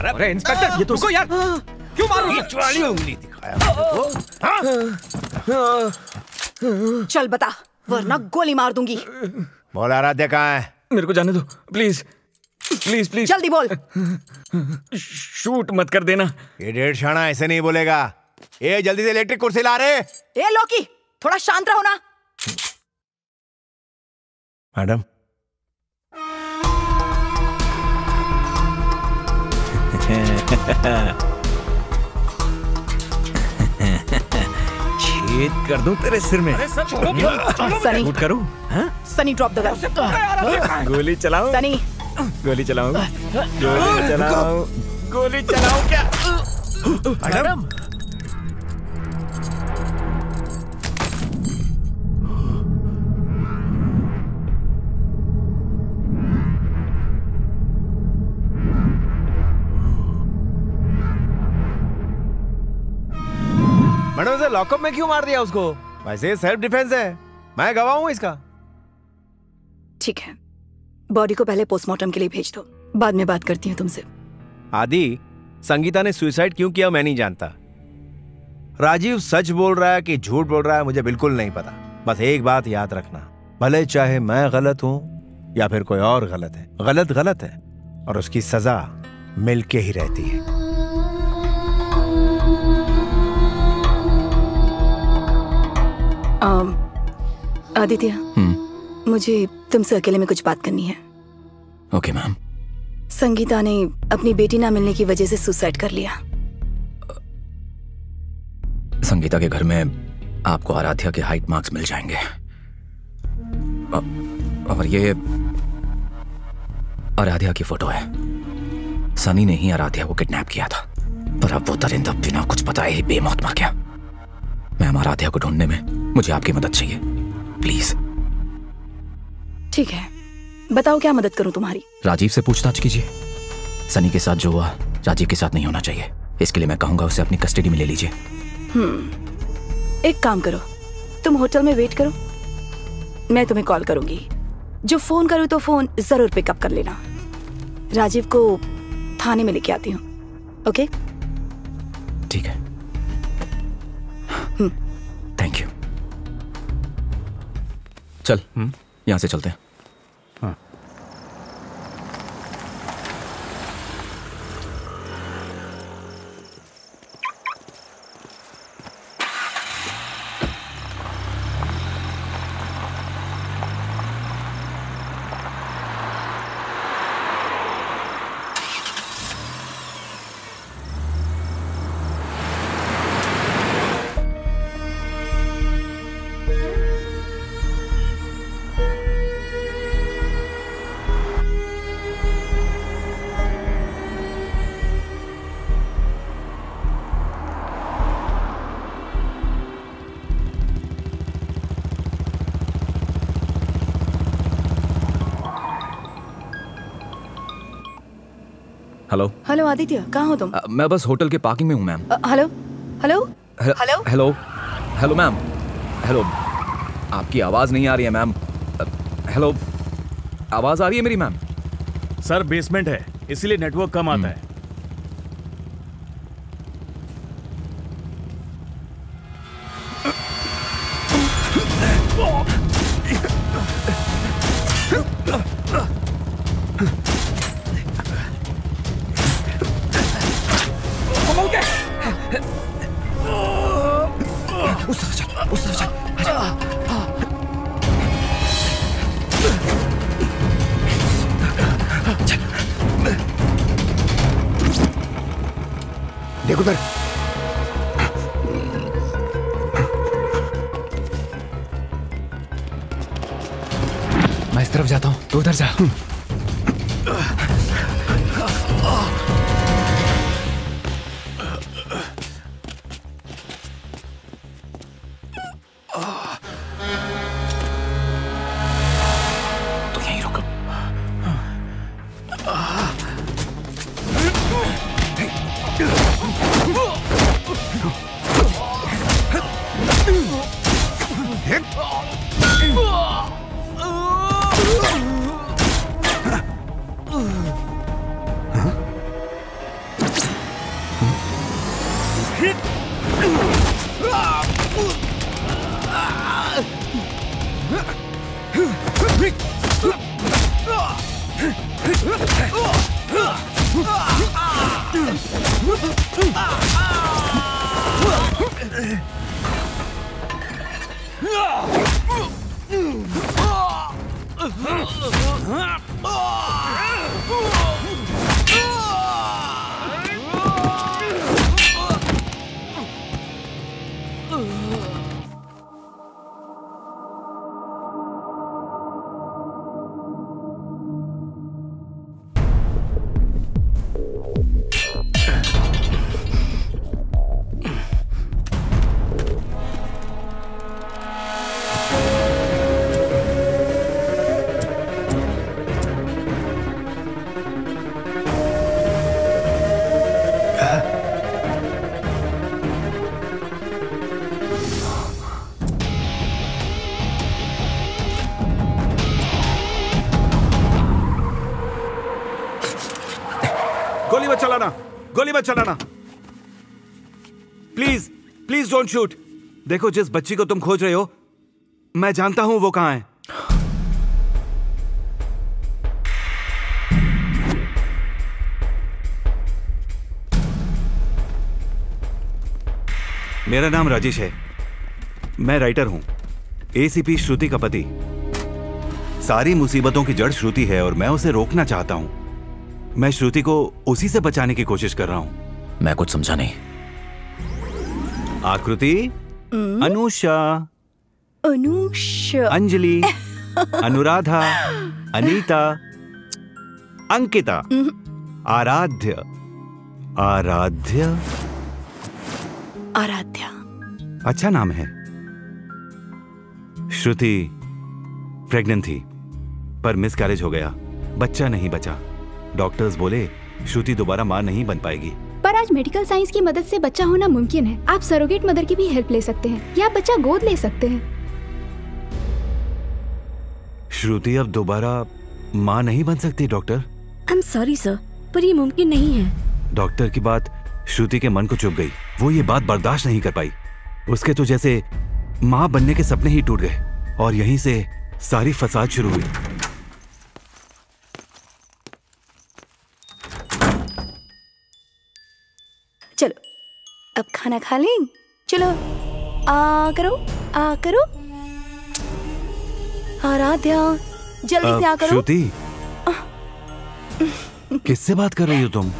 अरे इंस्पेक्टर, ये तो रुको यार, क्यों मारो? वाली उंगली दिखाया। चल बता, वरना गोली मार दूंगी। बोल आराध्या कहाँ है? मेरे को जाने दो प्लीज, प्लीज प्लीज। जल्दी बोल। शूट मत कर देना। ये डेढ़ शाना ऐसे नहीं बोलेगा। ए जल्दी से इलेक्ट्रिक कुर्सी ला रे। ए लोकी, थोड़ा शांत रहो ना। मैडम, छेद कर दूं तेरे सिर में। सनी, शूट करूं? Sunny drop the gun. गोली चलाऊं? सनी, गोली चलाऊं? गोली चलाऊं क्या? मैडम, मैडम इसे लॉकअप में क्यों मार दिया उसको? वैसे सेल्फ डिफेंस है, मैं गवाह हूं इसका। ठीक है, बॉडी को पहले पोस्टमार्टम के लिए भेज दो, बाद में बात करती हूँ तुमसे। आदि, संगीता ने सुसाइड क्यों किया मैं नहीं जानता। राजीव सच बोल रहा है कि झूठ बोल रहा है मुझे बिल्कुल नहीं पता। बस एक बात याद रखना, भले चाहे मैं गलत हूं या फिर कोई और गलत है, गलत गलत है और उसकी सजा मिलके ही रहती है। आदित्य, मुझे तुमसे अकेले में कुछ बात करनी है। Okay ma'am. संगीता ने अपनी बेटी ना मिलने की वजह से सुसाइड कर लिया। संगीता के घर में आपको आराध्या के हाइट मार्क्स मिल जाएंगे और ये आराध्या की फोटो है। सनी ने ही आराध्या को किडनैप किया था, पर अब वो दरिंदा बिना कुछ बताए ही बेमौत मर गया। मैम, आराध्या को ढूंढने में मुझे आपकी मदद चाहिए, प्लीज। ठीक है, बताओ क्या मदद करूं तुम्हारी? राजीव से पूछताछ कीजिए। सनी के साथ जो हुआ राजीव के साथ नहीं होना चाहिए, इसके लिए मैं कहूंगा उसे अपनी कस्टडी में ले लीजिए। एक काम करो, तुम होटल में वेट करो, मैं तुम्हें कॉल करूंगी। जो फोन करूं तो फोन जरूर पिकअप कर लेना। राजीव को थाने में लेके आती हूँ। ओके? ठीक है, थैंक यू। चल, यहां से चलते हैं। हेलो हेलो आदित्य, कहाँ हो तुम? मैं बस होटल के पार्किंग में हूँ ma'am. Hello hello hello hello hello ma'am. Hello, आपकी आवाज नहीं आ रही है मैम। हेलो, आवाज आ रही है मेरी मैम? सर बेसमेंट है इसलिए नेटवर्क कम आता है। उस तरफ चल। देख उधर। मैं इस तरफ जाता हूँ, तू उधर जा। गोली मत चलाना प्लीज, प्लीज डोंट शूट। देखो, जिस बच्ची को तुम खोज रहे हो मैं जानता हूं वो कहां है। मेरा नाम राजेश है, मैं राइटर हूं, एसीपी श्रुति का पति। सारी मुसीबतों की जड़ श्रुति है और मैं उसे रोकना चाहता हूं। मैं श्रुति को उसी से बचाने की कोशिश कर रहा हूं। मैं कुछ समझा नहीं। आकृति, अनुषा, अंजलि, अनुराधा, अनीता, अंकिता, आराध्य, आराध्य, आराध्या। अच्छा नाम है। श्रुति प्रेग्नेंट थी पर मिसकैरेज हो गया, बच्चा नहीं बचा। डॉक्टर्स बोले श्रुति दोबारा मां नहीं बन पाएगी। पर आज मेडिकल साइंस की मदद से बच्चा होना मुमकिन है। आप सरोगेट मदर की भी हेल्प ले सकते हैं या बच्चा गोद ले सकते हैं। श्रुति अब दोबारा मां नहीं बन सकती doctor. I am sorry sir, पर ये मुमकिन नहीं है। डॉक्टर की बात श्रुति के मन को चुभ गई। वो ये बात बर्दाश्त नहीं कर पाई। उसके तो जैसे मां बनने के सपने ही टूट गए और यहीं से सारी फसाद शुरू हुई। चलो अब खाना खा लें। चलो करो, करो। आराध्या जल्दी से करो। श्रुति, किससे बात कर रही हो तुम?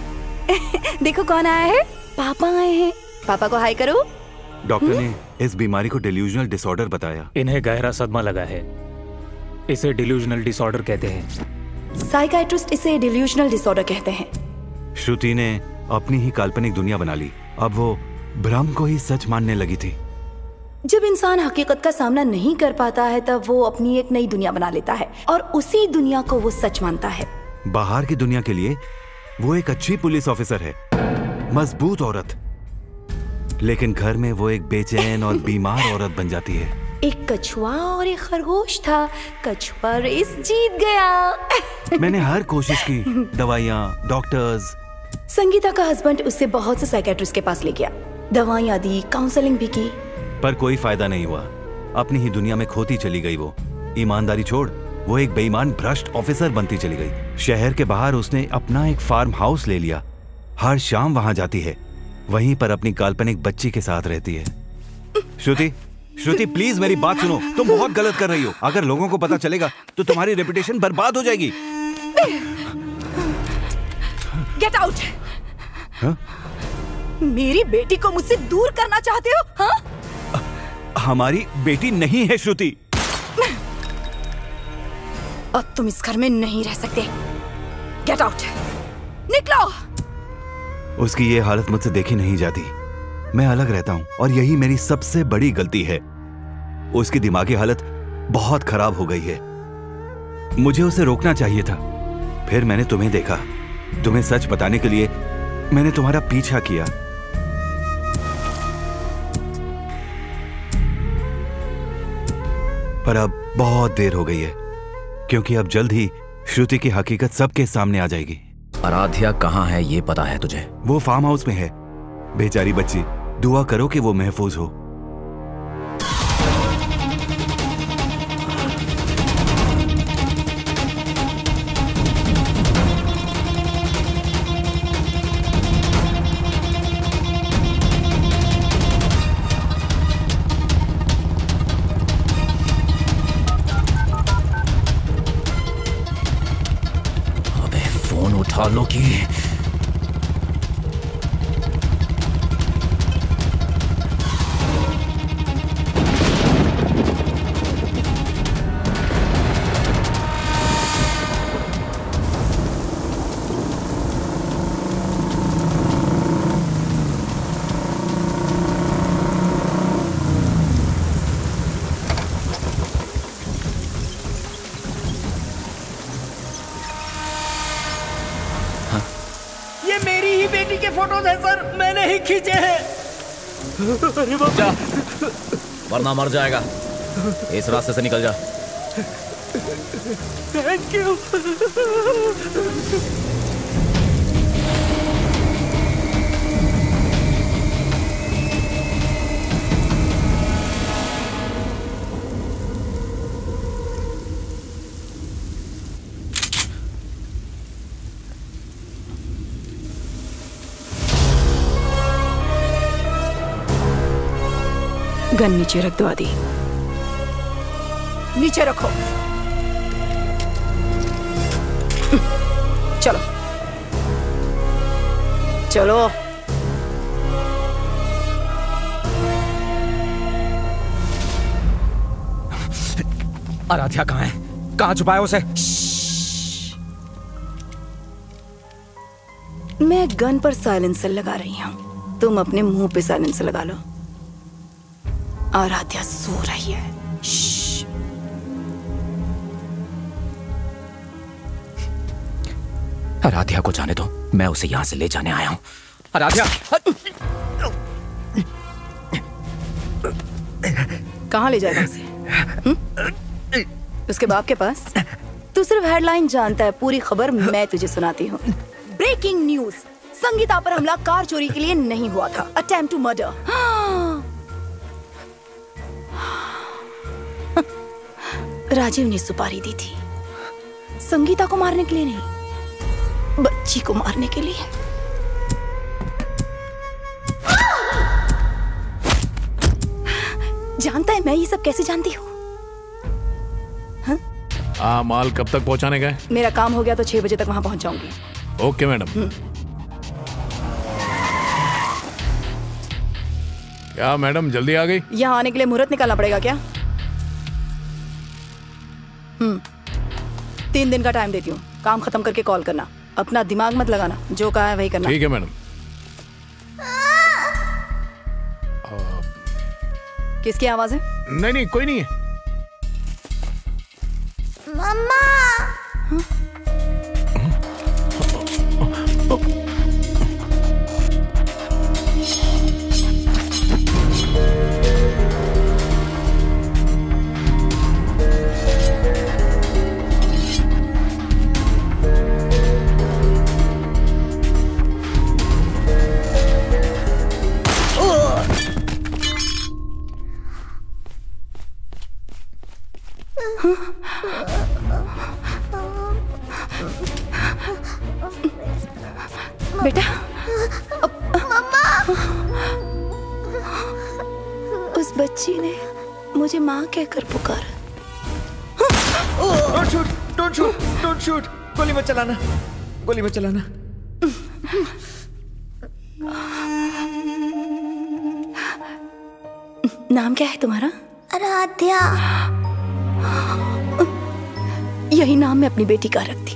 देखो कौन आया है। पापा आए हैं। पापा को हाय करो। डॉक्टर ने इस बीमारी को डिल्यूजनल डिसऑर्डर बताया। इन्हें गहरा सदमा लगा है, इसे डिल्यूजनल डिसऑर्डर कहते हैं। साइकाइट्रिस्ट इसे डिल्यूजनल डिसऑर्डर कहते हैं। श्रुति ने अपनी ही काल्पनिक दुनिया बना ली। अब वो भ्रम को ही सच मानने लगी थी। जब इंसान हकीकत का सामना नहीं कर पाता है तब वो अपनी एक नई दुनिया बना लेता है और उसी दुनिया को वो सच मानता है। बाहर की दुनिया के लिए वो एक अच्छी पुलिस ऑफिसर है, मजबूत औरत, लेकिन घर में वो एक बेचैन और बीमार औरत बन जाती है। एक कछुआ और एक खरगोश था, कछुआ रेस जीत गया। मैंने हर कोशिश की, दवाइयाँ, डॉक्टर्स। संगीता का हस्बैंड उससे बहुत से साइकेट्रिस्ट के पास ले गया, दवाइयाँ दी, काउंसलिंग भी की, पर कोई फायदा नहीं हुआ। अपनी ही दुनिया में खोती चली गई वो। ईमानदारी छोड़, वो एक बेईमान भ्रष्ट ऑफिसर बनती चली गई। शहर के बाहर उसने अपना एक फार्म हाउस ले लिया। हर शाम वहां जाती है, वहीं पर अपनी काल्पनिक बच्ची के साथ रहती है। श्रुति प्लीज मेरी बात सुनो, तुम बहुत गलत कर रही हो। अगर लोगों को पता चलेगा तो तुम्हारी रेपुटेशन बर्बाद हो जाएगी। Get out. मेरी बेटी को मुझसे दूर करना चाहते हो? हाँ? हमारी बेटी नहीं है श्रुति। अब तुम इस घर में नहीं रह सकते। गेट आउट, निकलो। उसकी ये हालत मुझसे देखी नहीं जाती। मैं अलग रहता हूं और यही मेरी सबसे बड़ी गलती है। उसकी दिमागी हालत बहुत खराब हो गई है। मुझे उसे रोकना चाहिए था। फिर मैंने तुम्हें देखा। तुम्हें सच बताने के लिए मैंने तुम्हारा पीछा किया। पर अब बहुत देर हो गई है, क्योंकि अब जल्द ही श्रुति की हकीकत सबके सामने आ जाएगी। आराध्या कहाँ है ये पता है तुझे? वो फार्म हाउस में है। बेचारी बच्ची, दुआ करो कि वो महफूज हो। उठा लो कि फोटोज है सर, मैंने ही खींचे हैं। अरे बाप रे, वरना मर जाएगा। इस रास्ते से निकल जा। Thank you. गन नीचे रख दो आदि। नीचे रखो। चलो चलो। आराध्या कहाँ है? कहाँ छुपाया उसे? मैं गन पर साइलेंसर लगा रही हूँ, तुम अपने मुंह पे साइलेंसर लगा लो। आराध्या सो रही है। आराध्या को जाने दो, मैं उसे यहां से ले जाने आया हूं। आराध्या! कहां ले जाएगा उसे? उसके बाप के पास? तू सिर्फ हेडलाइन जानता है, पूरी खबर मैं तुझे सुनाती हूँ। ब्रेकिंग न्यूज, संगीता पर हमला कार चोरी के लिए नहीं हुआ था, अटेम्प्ट टू मर्डर। राजीव ने सुपारी दी थी, संगीता को मारने के लिए नहीं, बच्ची को मारने के लिए। जानता है मैं ये सब कैसे जानती हूँ? माल कब तक पहुंचाने गए? मेरा काम हो गया तो 6 बजे तक वहां पहुंच जाऊंगी। Okay madam. क्या मैडम जल्दी आ गई? यहाँ आने के लिए मुहूर्त निकालना पड़ेगा क्या? 3 दिन का टाइम देती हूँ, काम खत्म करके कॉल करना। अपना दिमाग मत लगाना, जो कहा है वही करना। ठीक है मैडम। किसकी आवाज है? नहीं कोई नहीं है। मम्मा। उस बच्ची ने मुझे माँ कहकर पुकारा। Don't shoot, don't shoot, don't shoot. गोली मत चलाना, गोली मत चलाना। नाम क्या है तुम्हारा? आराध्या। यही नाम मैं अपनी बेटी का रखती,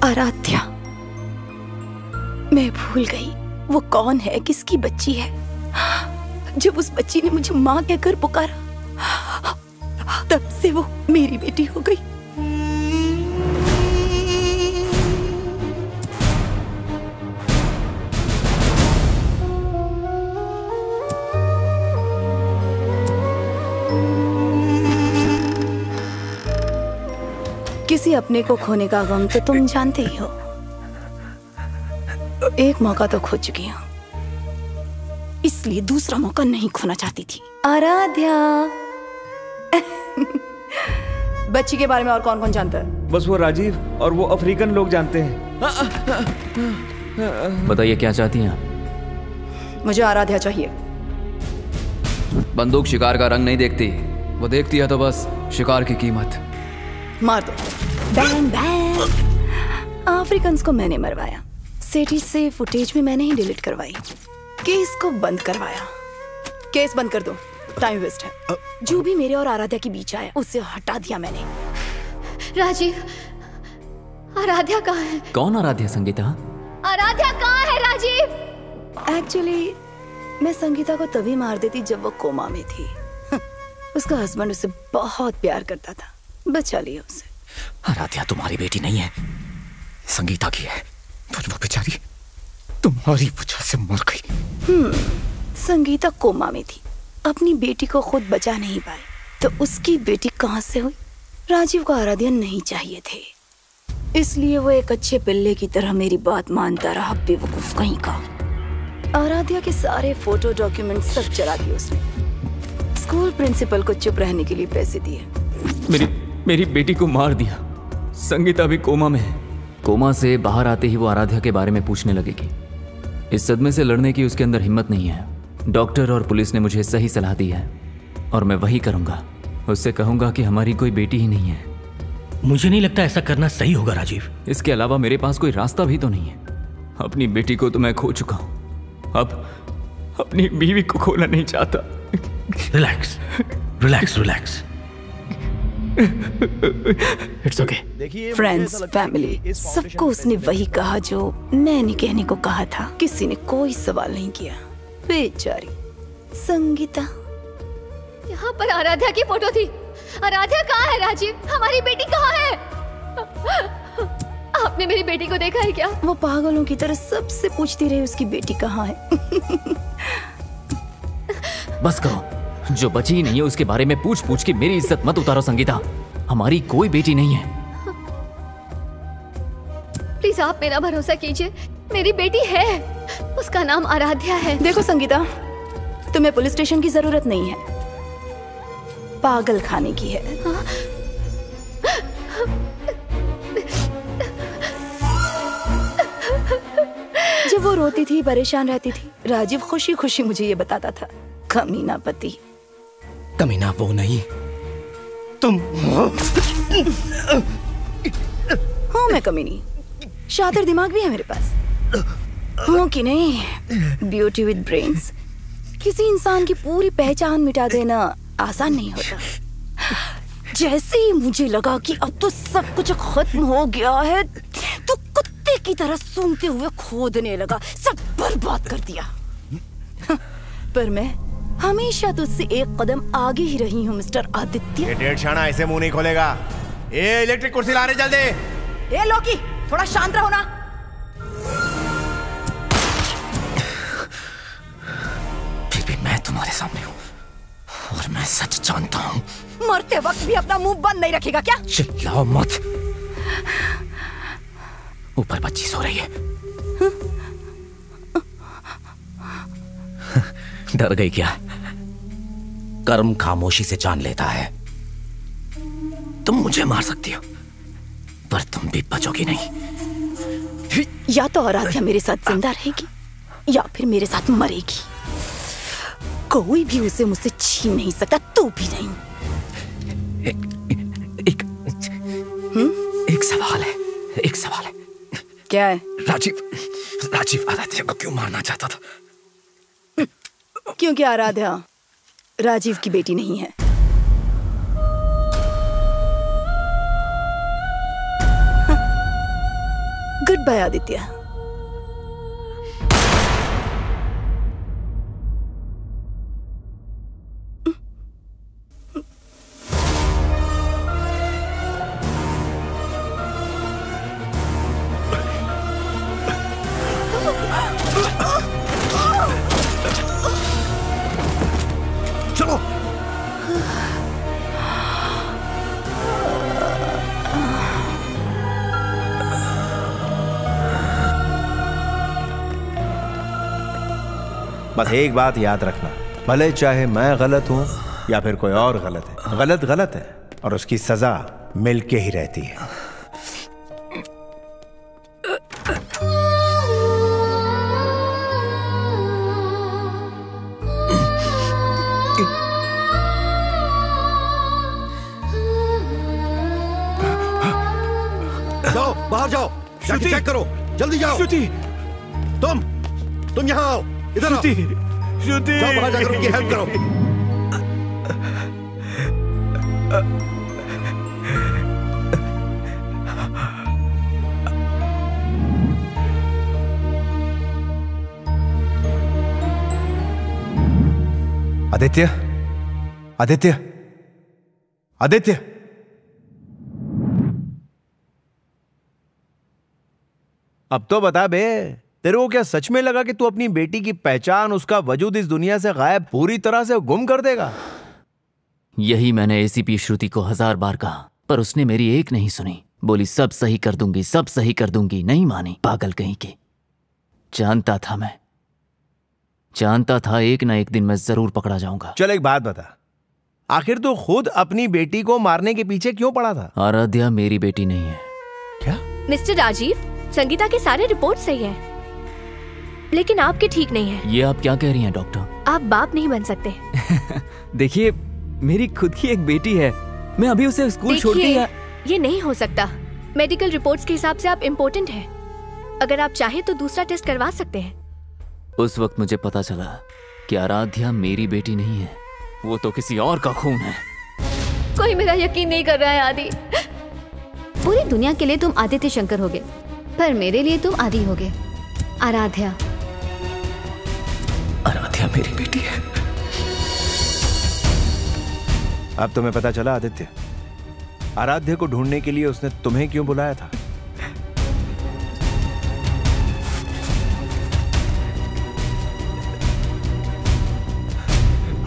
आराध्या। मैं भूल गई वो कौन है, किसकी बच्ची है। जब उस बच्ची ने मुझे माँ कहकर पुकारा, तब से वो मेरी बेटी हो गई। किसी अपने को खोने का गम तो तुम जानते ही हो। एक मौका तो खो चुकी हूँ, इसलिए दूसरा मौका नहीं खोना चाहती थी। आराध्या। बच्ची के बारे में और कौन कौन जानता है? बस वो राजीव और वो अफ्रीकन लोग जानते हैं। बताइए क्या चाहती हैं आप? मुझे आराध्या चाहिए। बंदूक शिकार का रंग नहीं देखती, वो देखती है तो बस शिकार की कीमत। मार दो। Bang bang. अफ्रीकन्स को मैंने मरवाया, सिटी से फुटेज भी मैंने ही डिलीट करवाई, केस को बंद करवाया। केस बंद कर दो, टाइम वेस्ट है। जो भी मेरे और आराध्या के बीच आया उसे हटा दिया मैंने। राजीव, आराध्या कहाँ है? कौन आराध्या? संगीता? आराध्या कहाँ है राजीव? एक्चुअली मैं संगीता को तभी मार देती जब वो कोमा में थी। उसका हस्बैंड उसे बहुत प्यार करता था, बचा लिया उसे। आराध्या तुम्हारी बेटी नहीं है, संगीता की है। पर वो बेचारी तुम्हारी वजह से मर गई। संगीता कोमा में थी, अपनी बेटी को खुद बचा नहीं पाई, तो उसकी बेटी कहां से हुई? राजीव को आराध्या नहीं चाहिए थे, इसलिए वो एक अच्छे पिल्ले की तरह मेरी बात मानता रहा। बेवकूफ कहीं का। आराध्या के सारे फोटो डॉक्यूमेंट सब चला दिए उसने। स्कूल प्रिंसिपल को चुप रहने के लिए पैसे दिए। मेरी बेटी को मार दिया। संगीता भी कोमा में है। कोमा से बाहर आते ही वो आराध्या के बारे में पूछने लगेगी। इस सदमे से लड़ने की उसके अंदर हिम्मत नहीं है। डॉक्टर और पुलिस ने मुझे सही सलाह दी है और मैं वही करूंगा। उससे कहूंगा कि हमारी कोई बेटी ही नहीं है। मुझे नहीं लगता ऐसा करना सही होगा राजीव। इसके अलावा मेरे पास कोई रास्ता भी तो नहीं है। अपनी बेटी को तो मैं खो चुका हूं, अब अपनी बीवी को खोना नहीं चाहता। Relax, relax, relax. It's okay. Friends, family, सबको उसने वही कहा जो मैंने कहने को कहा था। किसी ने कोई सवाल नहीं किया। बेचारी संगीता। यहाँ पर आराध्या की फोटो थी। आराध्या कहाँ है राजीव? हमारी बेटी कहाँ है? आपने मेरी बेटी को देखा है क्या? वो पागलों की तरह सबसे पूछती रही उसकी बेटी कहाँ है। बस करो, जो बची ही नहीं है उसके बारे में पूछ पूछ के मेरी इज्जत मत उतारो संगीता। हमारी कोई बेटी नहीं है। प्लीज आप मेरा भरोसा कीजिए, मेरी बेटी है, उसका नाम आराध्या है। देखो संगीता, तुम्हें पुलिस स्टेशन की जरूरत नहीं है, पागल खाने की है। जब वो रोती थी, परेशान रहती थी, राजीव खुशी खुशी मुझे ये बताता था। कमीना पति। कमीना वो नहीं, तुम हूँ मैं कमीनी। शातिर दिमाग भी है मेरे पास, हूँ कि नहीं? Beauty with brains. किसी इंसान की पूरी पहचान मिटा देना आसान नहीं होता। जैसे ही मुझे लगा कि अब तो सब कुछ खत्म हो गया है, तो कुत्ते की तरह सूंघते हुए खोदने लगा, सब बर्बाद कर दिया। पर मैं हमेशा तुझसे एक कदम आगे ही रही हूँ मिस्टर आदित्य। ये डेढ़ शाना ऐसे मुंह नहीं खोलेगा। ए इलेक्ट्रिक कुर्सी ला रहे जल्दी। ए लोकी, थोड़ा शांत रहो ना। फिर भी मैं तुम्हारे सामने हूँ और मैं सच जानता हूँ। मरते वक्त भी अपना मुंह बंद नहीं रखेगा क्या? चिल्लाओ मत। ऊपर बच्ची सो रही है। डर गई क्या? कर्म खामोशी से जान लेता है। तुम मुझे मार सकती हो, पर तुम भी बचोगी नहीं। या तो आराध्या मेरे साथ जिंदा रहेगी या फिर मेरे साथ मरेगी। कोई भी उसे मुझसे छीन नहीं सकता, तू भी नहीं। एक सवाल है, एक सवाल है। क्या है? राजीव आराध्या को क्यों मारना चाहता था? क्योंकि आराध्या राजीव की बेटी नहीं है। Good bye Aditya. चलो। बस एक बात याद रखना, भले चाहे मैं गलत हूं या फिर कोई और गलत है, गलत गलत है और उसकी सजा मिलके ही रहती है। जाओ, बाहर जाओ, जाके चेक करो, जल्दी जाओ। श्रुति, तुम यहाँ आओ, इधर आओ। श्रुति, जाओ बाहर जाकर उनकी हेल्प करो। आदित्य, आदित्य, आदित्य, अब तो बता बे, तेरे को क्या सच में लगा कि तू अपनी बेटी की पहचान, उसका वजूद इस दुनिया से गायब, पूरी तरह से गुम कर देगा? यही मैंने एसीपी श्रुति को 1000 बार कहा, पर उसने मेरी एक नहीं सुनी। बोली सब सही कर दूंगी, सब सही कर दूंगी, नहीं मानी, पागल कहीं की। जानता था मैं, जानता था एक ना एक दिन मैं जरूर पकड़ा जाऊंगा। चल एक बात बता, आखिर तू खुद अपनी बेटी को मारने के पीछे क्यों पड़ा था? आराध्या मेरी बेटी नहीं है। क्या? मिस्टर राजीव, संगीता के सारे रिपोर्ट सही हैं, लेकिन आपके ठीक नहीं है। ये आप क्या कह रही हैं डॉक्टर? आप बाप नहीं बन सकते। देखिए, मेरी खुद की एक बेटी है, मैं अभी उसे स्कूल छोड़ के ये नहीं हो सकता। मेडिकल रिपोर्ट्स के हिसाब से आप इम्पोर्टेंट हैं। अगर आप चाहें तो दूसरा टेस्ट करवा सकते हैं। उस वक्त मुझे पता चला कि आराध्या मेरी बेटी नहीं है, वो तो किसी और का खून है। कोई मेरा यकीन नहीं कर रहा है आदि। पूरी दुनिया के लिए तुम आदित्य शंकर होगे, पर मेरे लिए तुम आदि होगे। आराध्या, आराध्या मेरी बेटी है। अब तुम्हें पता चला आदित्य, आराध्या को ढूंढने के लिए उसने तुम्हें क्यों बुलाया था?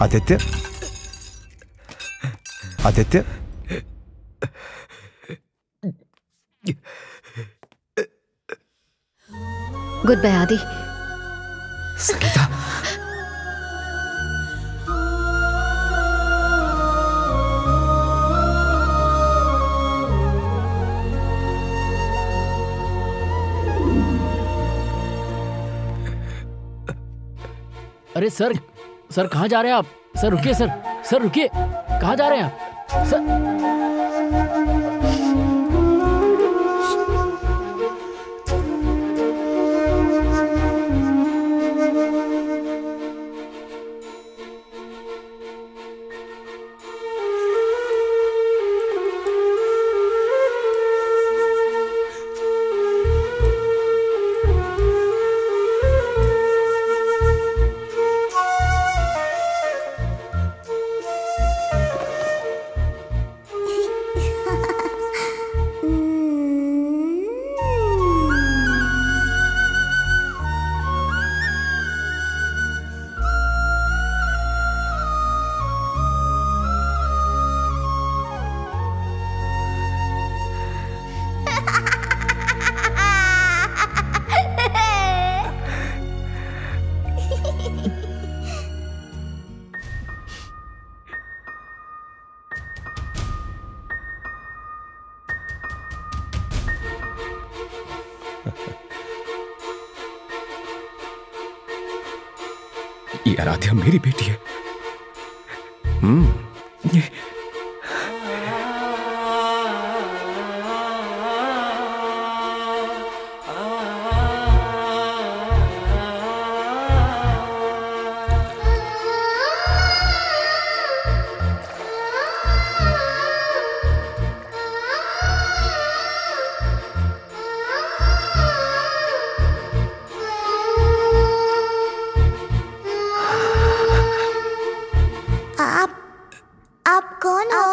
आदित्य, आदित्य, गुड बाय आदि। संगीता, अरे सर, सर कहाँ जा रहे हैं आप? सर रुकिए, सर, सर रुकिए, कहाँ जा रहे हैं आप? सर ये आराध्या मेरी बेटी है। आप कौन हो?